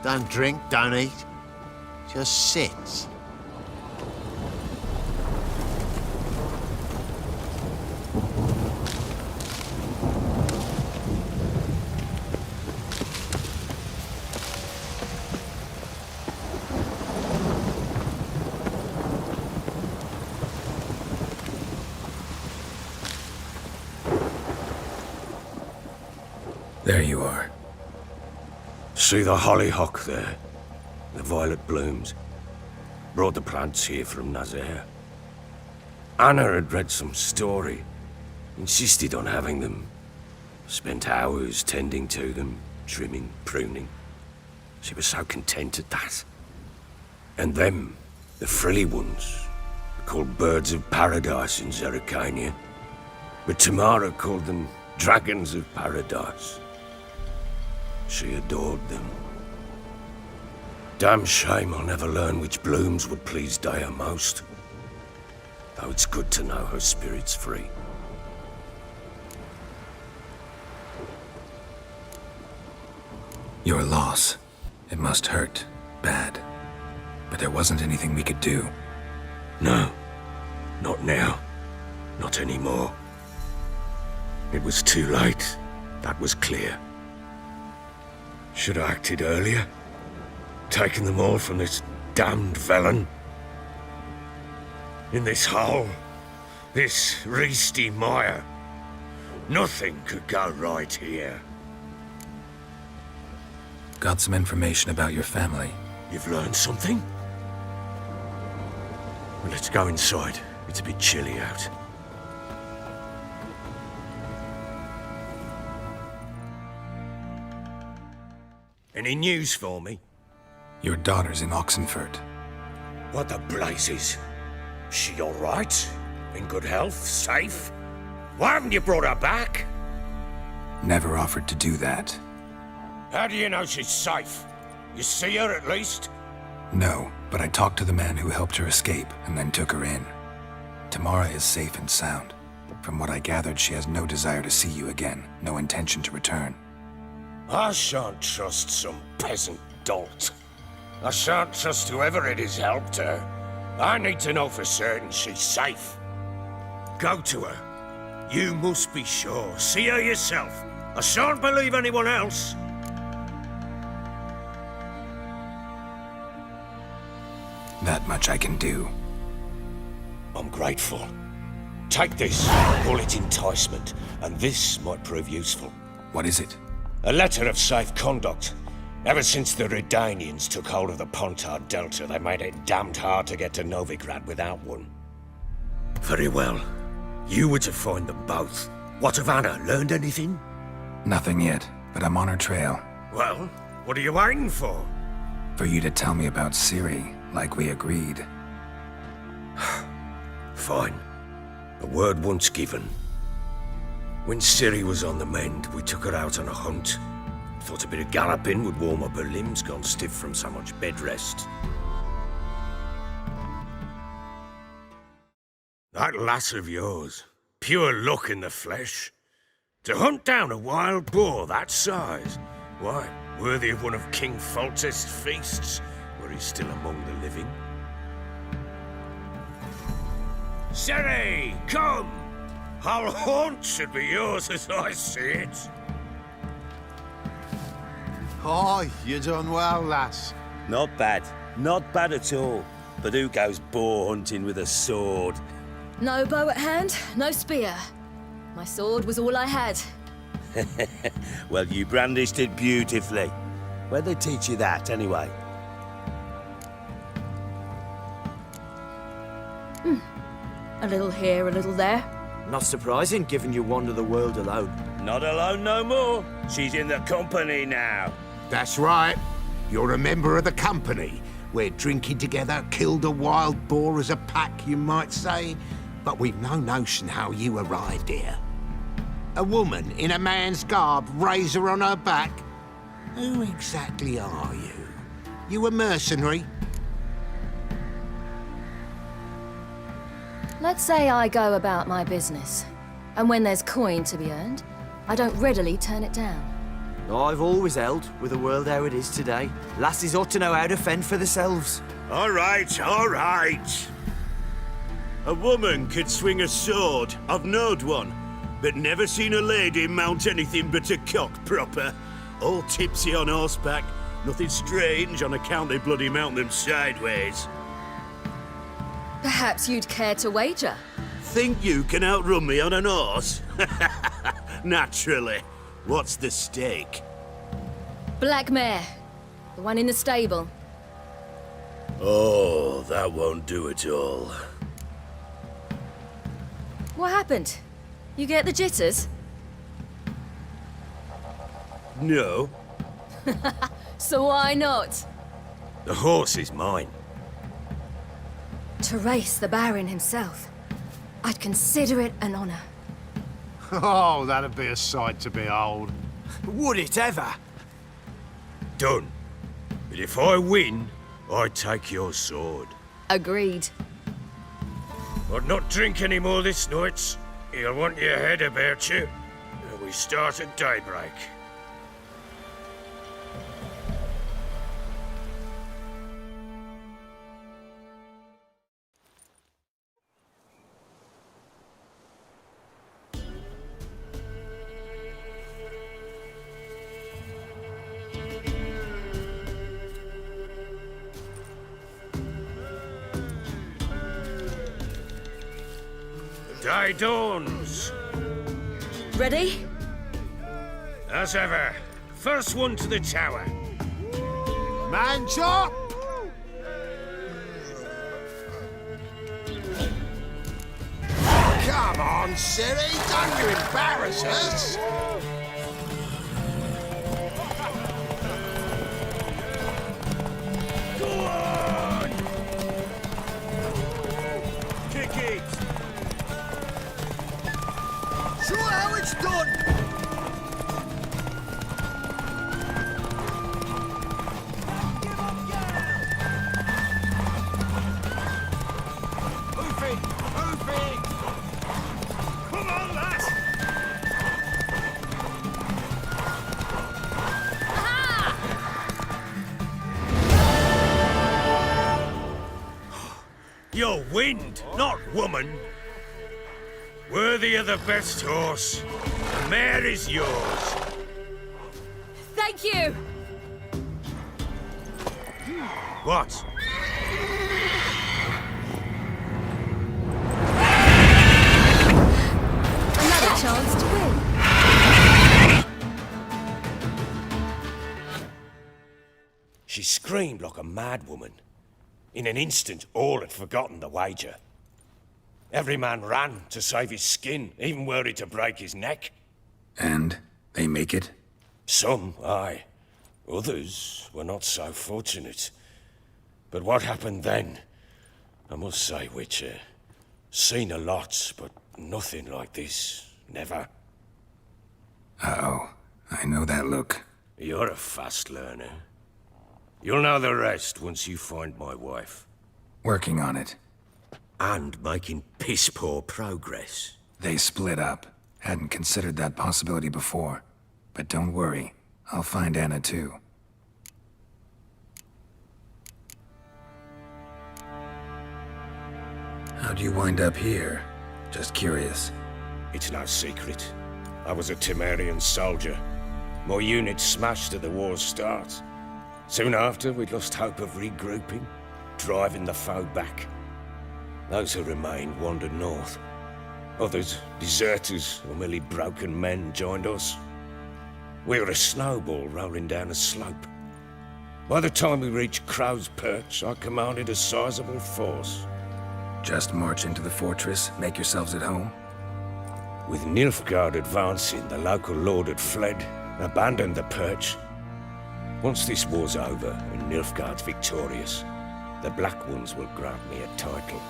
Don't drink, don't eat. Just sits. There you are. See the hollyhock there? The violet blooms. Brought the plants here from Nazaire. Anna had read some story. Insisted on having them. Spent hours tending to them, trimming, pruning. She was so content at that. And them, the frilly ones, are called birds of paradise in Zerrikania. But Tamara called them dragons of paradise. She adored them. Damn shame I'll never learn which blooms would please Daya most. Though it's good to know her spirit's free. Your loss. It must hurt. Bad. But there wasn't anything we could do. No. Not now. Not anymore. It was too late. That was clear. Should have acted earlier. Taken them all from this damned felon. In this hole. This reesty mire. Nothing could go right here. Got some information about your family. You've learned something? Well, let's go inside. It's a bit chilly out. Any news for me? Your daughter's in Oxenfurt. What the blazes? She all right? In good health? Safe? Why haven't you brought her back? Never offered to do that. How do you know she's safe? You see her at least? No, but I talked to the man who helped her escape and then took her in. Tamara is safe and sound. From what I gathered, she has no desire to see you again, no intention to return. I shan't trust some peasant dolt. I shan't trust whoever it is helped her. I need to know for certain she's safe. Go to her. You must be sure. See her yourself. I shan't believe anyone else. That much I can do. I'm grateful. Take this, call it enticement, and this might prove useful. What is it? A letter of safe conduct. Ever since the Redanians took hold of the Pontard Delta, they made it damned hard to get to Novigrad without one. Very well. You were to find them both. What of Anna? Learned anything? Nothing yet, but I'm on her trail. Well, what are you waiting for? For you to tell me about Ciri, like we agreed. Fine. A word once given. When Ciri was on the mend, we took her out on a hunt. Thought a bit of galloping would warm up her limbs, gone stiff from so much bed rest. That lass of yours, pure luck in the flesh. To hunt down a wild boar that size, why, worthy of one of King Foltest's feasts, where he's still among the living. Ciri, come! Our haunt should be yours as I see it. Oh, you done well, lass. Not bad. Not bad at all. But who goes boar hunting with a sword? No bow at hand, no spear. My sword was all I had. Well, you brandished it beautifully. Where'd they teach you that, anyway? A little here, a little there. Not surprising, given you wander the world alone. Not alone no more. She's in the company now. That's right. You're a member of the company. We're drinking together, killed a wild boar as a pack, you might say. But we've no notion how you arrived here. A woman in a man's garb, razor on her back. Who exactly are you? You a mercenary? Let's say I go about my business. And when there's coin to be earned, I don't readily turn it down. I've always held, with the world how it is today, lassies ought to know how to fend for themselves. All right, all right. A woman could swing a sword. I've knowed one, but never seen a lady mount anything but a cock proper. All tipsy on horseback. Nothing strange on account they bloody mount them sideways. Perhaps you'd care to wager? Think you can outrun me on an horse? Naturally. What's the stake? Black mare. The one in the stable. Oh, that won't do it all. What happened? You get the jitters? No. So why not? The horse is mine. To race the Baron himself. I'd consider it an honor. Oh, that'd be a sight to behold. Would it ever? Done. But if I win, I take your sword. Agreed. I'd not drink any more this night. You'll want your head about you. And we start at daybreak. Day dawns. Ready? As ever. First one to the tower. Man chop! Come on, Siri, don't you embarrass us! Go on! Kick it! Show how it's done! Move it! Move it! Come on, lass! You're wind, not woman. Worthy of the best horse. The mare is yours. Thank you! What? Another chance to win. She screamed like a mad woman. In an instant, all had forgotten the wager. Every man ran to save his skin, even were it to break his neck. And they make it? Some, aye. Others were not so fortunate. But what happened then? I must say, Witcher, seen a lot, but nothing like this. Never. Uh-oh. I know that look. You're a fast learner. You'll know the rest once you find my wife. Working on it. And making piss-poor progress. They split up. Hadn't considered that possibility before. But don't worry. I'll find Anna too. How'd you wind up here? Just curious. It's no secret. I was a Temerian soldier. My unit smashed at the war's start. Soon after, we lost hope of regrouping, driving the foe back. Those who remained wandered north. Others, deserters or merely broken men, joined us. We were a snowball rolling down a slope. By the time we reached Crow's Perch, I commanded a sizable force. Just march into the fortress, make yourselves at home? With Nilfgaard advancing, the local lord had fled, abandoned the Perch. Once this war's over and Nilfgaard's victorious, the Black Ones will grant me a title.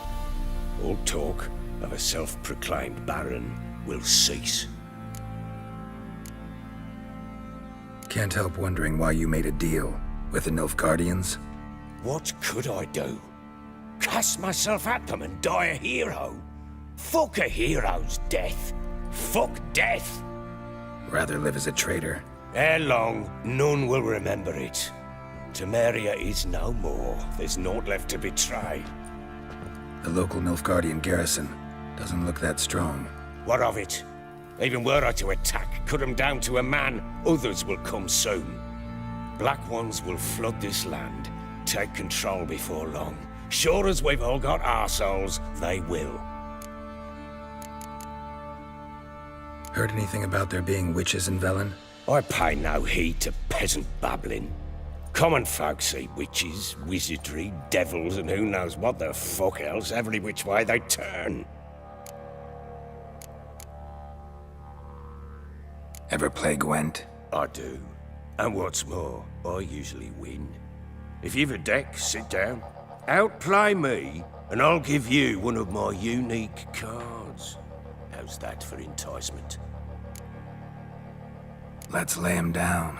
All talk of a self-proclaimed Baron will cease. Can't help wondering why you made a deal with the Nilfgaardians. What could I do? Cast myself at them and die a hero? Fuck a hero's death. Fuck death. Rather live as a traitor. Ere long, none will remember it. Temeria is no more. There's naught left to betray. The local Nilfgaardian garrison doesn't look that strong. What of it? Even were I to attack, cut them down to a man, others will come soon. Black Ones will flood this land, take control before long. Sure as we've all got arseholes, they will. Heard anything about there being witches in Velen? I pay no heed to peasant babbling. Common folk see witches, wizardry, devils, and who knows what the fuck else every which way they turn. Ever play Gwent? I do. And what's more, I usually win. If you've a deck, sit down. Outplay me, and I'll give you one of my unique cards. How's that for enticement? Let's lay him down.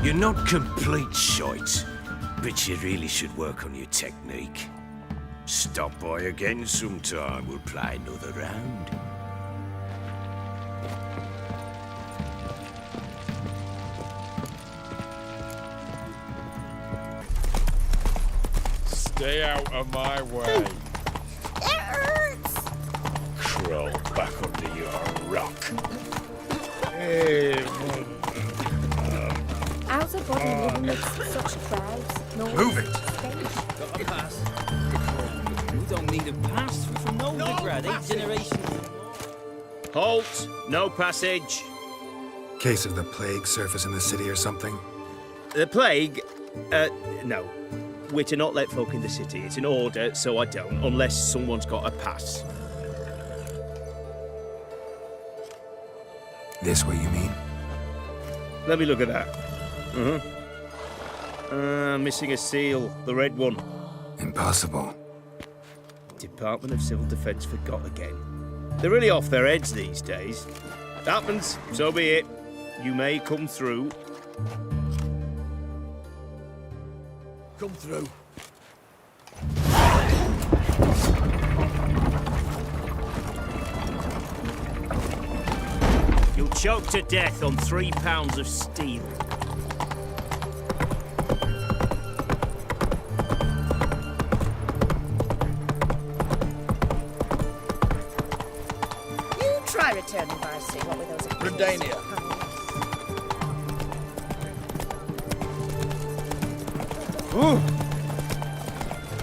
You're not complete shite, but you really should work on your technique. Stop by again sometime, we'll play another round. Stay out of my way. It hurts! Crawl back under your rock. How's a body living with such crowds? No Move it! Got a pass. We don't need a pass. We're from Novigrad, 8 generations. Halt! No passage. Case of the plague surface in the city or something? The plague? No. We're to not let folk in the city. It's an order, so I don't, unless someone's got a pass. This way, you mean? Let me look at that. Missing a seal, the red one. Impossible. Department of Civil Defence forgot again. They're really off their heads these days. Happens, so be it. You may come through. Come through. You'll choke to death on 3 pounds of steel. You try returning by sea, what with those... Redania.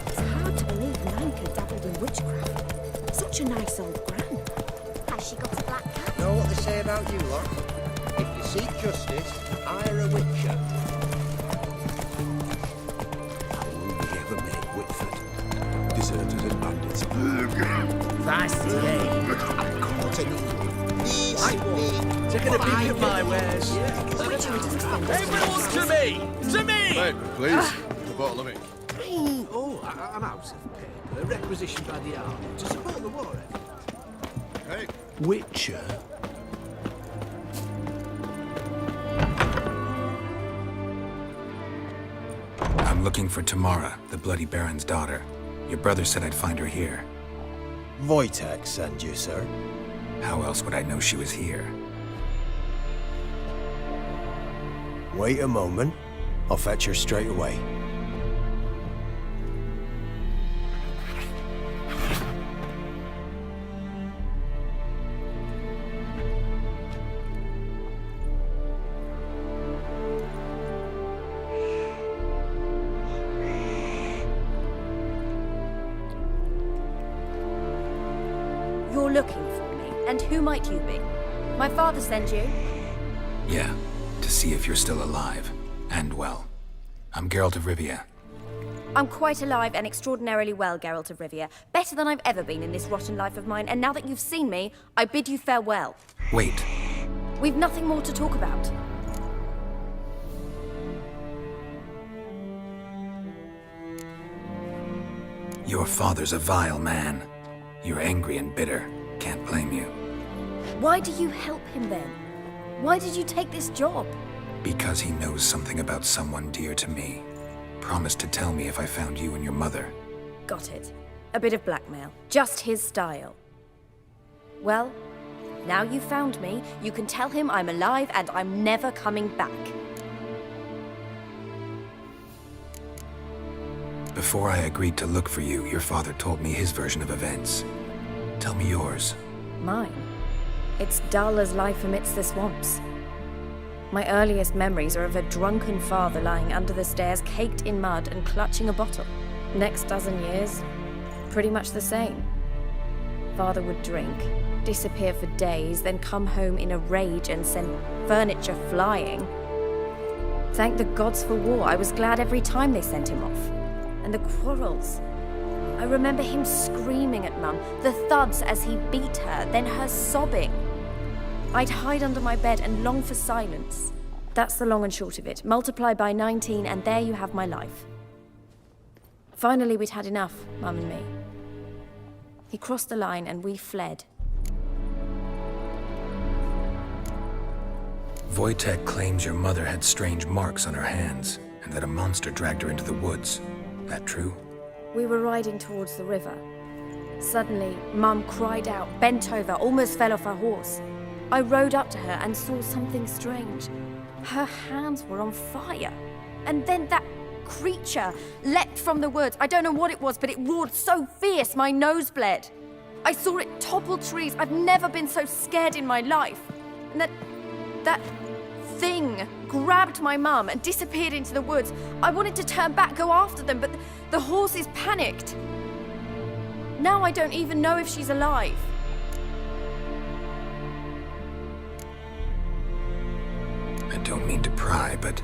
It's hard to believe Nanka dabbled in witchcraft. Such a nice old gran. Has she got a black cat? Know what they say about you lot? If you seek justice, hire a witcher. How will we ever make Whitford? Deserters and bandits. Fast game. Taking a peek at my wares. Everyone to me! To me! Wait, please. The bottle of me. Oh, an house of paper requisitioned by the army to support the war effort. Hey. Witcher? I'm looking for Tamara, the Bloody Baron's daughter. Your brother said I'd find her here. Wojtek sent you, sir. How else would I know she was here? Wait a moment. I'll fetch her straight away. You're looking for me, and who might you be? My father sent you? Yeah, to see if you're still alive. And well. I'm Geralt of Rivia. I'm quite alive and extraordinarily well, Geralt of Rivia. Better than I've ever been in this rotten life of mine, and now that you've seen me, I bid you farewell. Wait. We've nothing more to talk about. Your father's a vile man. You're angry and bitter. Can't blame you. Why do you help him then? Why did you take this job? Because he knows something about someone dear to me. Promised to tell me if I found you and your mother. Got it. A bit of blackmail. Just his style. Well, now you've found me, you can tell him I'm alive and I'm never coming back. Before I agreed to look for you, your father told me his version of events. Tell me yours. Mine? It's dull as life amidst the swamps. My earliest memories are of a drunken father lying under the stairs, caked in mud and clutching a bottle. Next dozen years, pretty much the same. Father would drink, disappear for days, then come home in a rage and send furniture flying. Thank the gods for war. I was glad every time they sent him off. And the quarrels. I remember him screaming at Mum, the thuds as he beat her, then her sobbing. I'd hide under my bed and long for silence. That's the long and short of it. Multiply by 19 and there you have my life. Finally, we'd had enough, Mum and me. He crossed the line and we fled. Wojtek claims your mother had strange marks on her hands, and that a monster dragged her into the woods. That true? We were riding towards the river. Suddenly, Mum cried out, bent over, almost fell off her horse. I rode up to her and saw something strange. Her hands were on fire. And then that creature leapt from the woods. I don't know what it was, but it roared so fierce my nose bled. I saw it topple trees. I've never been so scared in my life. And that thing grabbed my mum and disappeared into the woods. I wanted to turn back, go after them, but the horses panicked. Now I don't even know if she's alive. I don't mean to pry, but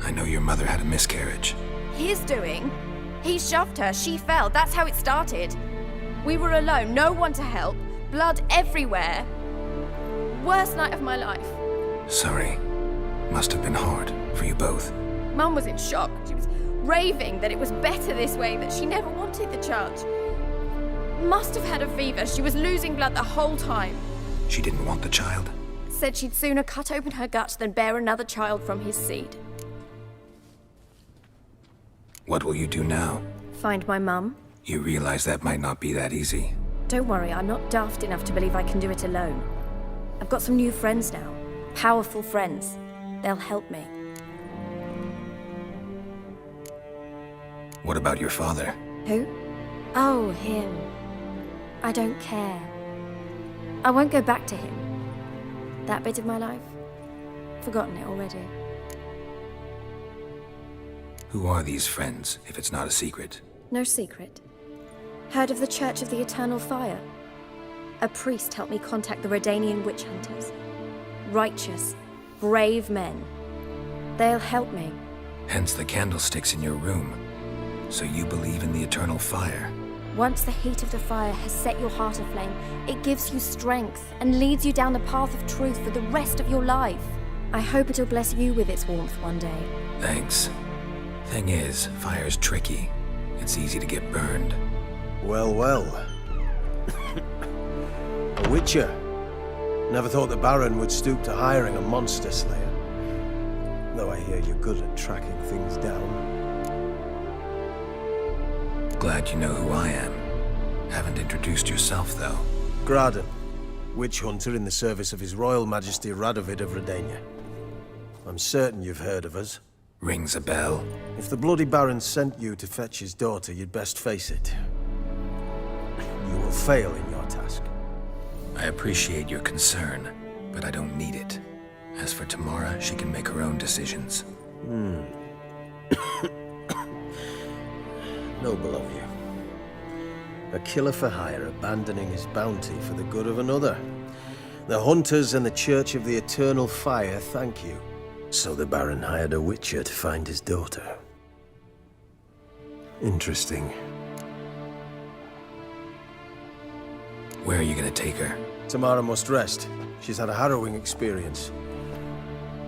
I know your mother had a miscarriage. His doing? He shoved her, she fell. That's how it started. We were alone, no one to help, blood everywhere. Worst night of my life. Sorry. Must have been hard for you both. Mum was in shock. She was raving that it was better this way, that she never wanted the child. Must have had a fever. She was losing blood the whole time. She didn't want the child? Said she'd sooner cut open her gut than bear another child from his seed. What will you do now? Find my mum. You realize that might not be that easy. Don't worry, I'm not daft enough to believe I can do it alone. I've got some new friends now. Powerful friends. They'll help me. What about your father? Who? Oh, him. I don't care. I won't go back to him. That bit of my life? Forgotten it already. Who are these friends, if it's not a secret? No secret. Heard of the Church of the Eternal Fire? A priest helped me contact the Redanian witch hunters. Righteous, brave men. They'll help me. Hence the candlesticks in your room. So you believe in the eternal fire? Once the heat of the fire has set your heart aflame, it gives you strength and leads you down the path of truth for the rest of your life. I hope it'll bless you with its warmth one day. Thanks. Thing is, fire's tricky. It's easy to get burned. Well, well. A witcher. Never thought the Baron would stoop to hiring a monster slayer. Though I hear you're good at tracking things down. Glad you know who I am. Haven't introduced yourself, though. Graden, witch hunter in the service of His Royal Majesty Radovid of Redania. I'm certain you've heard of us. Rings a bell. If the bloody Baron sent you to fetch his daughter, you'd best face it. You will fail in your task. I appreciate your concern, but I don't need it. As for Tamara, she can make her own decisions. Noble of you. A killer for hire abandoning his bounty for the good of another. The hunters and the Church of the Eternal Fire thank you. So the Baron hired a witcher to find his daughter. Interesting. Where are you gonna take her? Tamara must rest. She's had a harrowing experience.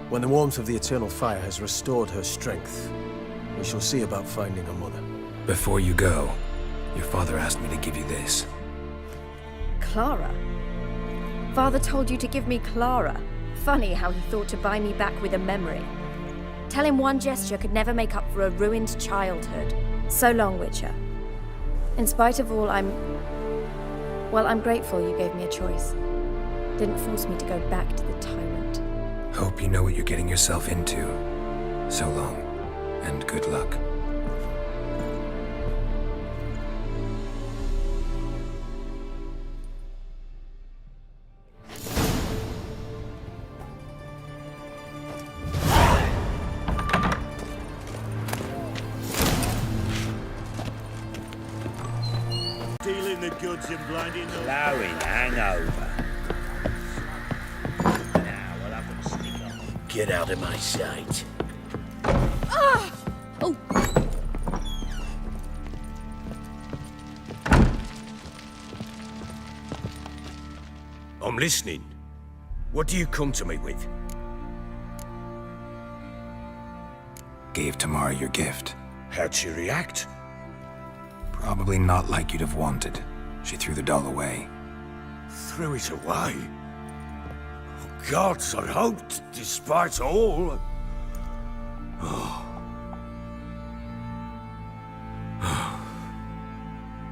When the warmth of the Eternal Fire has restored her strength, we shall see about finding her mother. Before you go, your father asked me to give you this. Clara? Father told you to give me Clara. Funny how he thought to buy me back with a memory. Tell him one gesture could never make up for a ruined childhood. So long, Witcher. In spite of all, I'm grateful you gave me a choice. Didn't force me to go back to the tyrant. Hope you know what you're getting yourself into. So long, and good luck. Stealing the goods and blinding the Lowing hangover. Now we'll have them sneak off. Get out of my sight. Ah! Oh! I'm listening. What do you come to me with? Gave Tamara your gift. How'd she react? Probably not like you'd have wanted. She threw the doll away. Threw it away? Oh, gods, I hoped, despite all.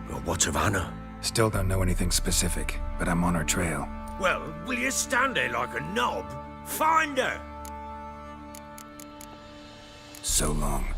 Well, what of Anna? Still don't know anything specific, but I'm on her trail. Well, will you stand there like a knob? Find her! So long.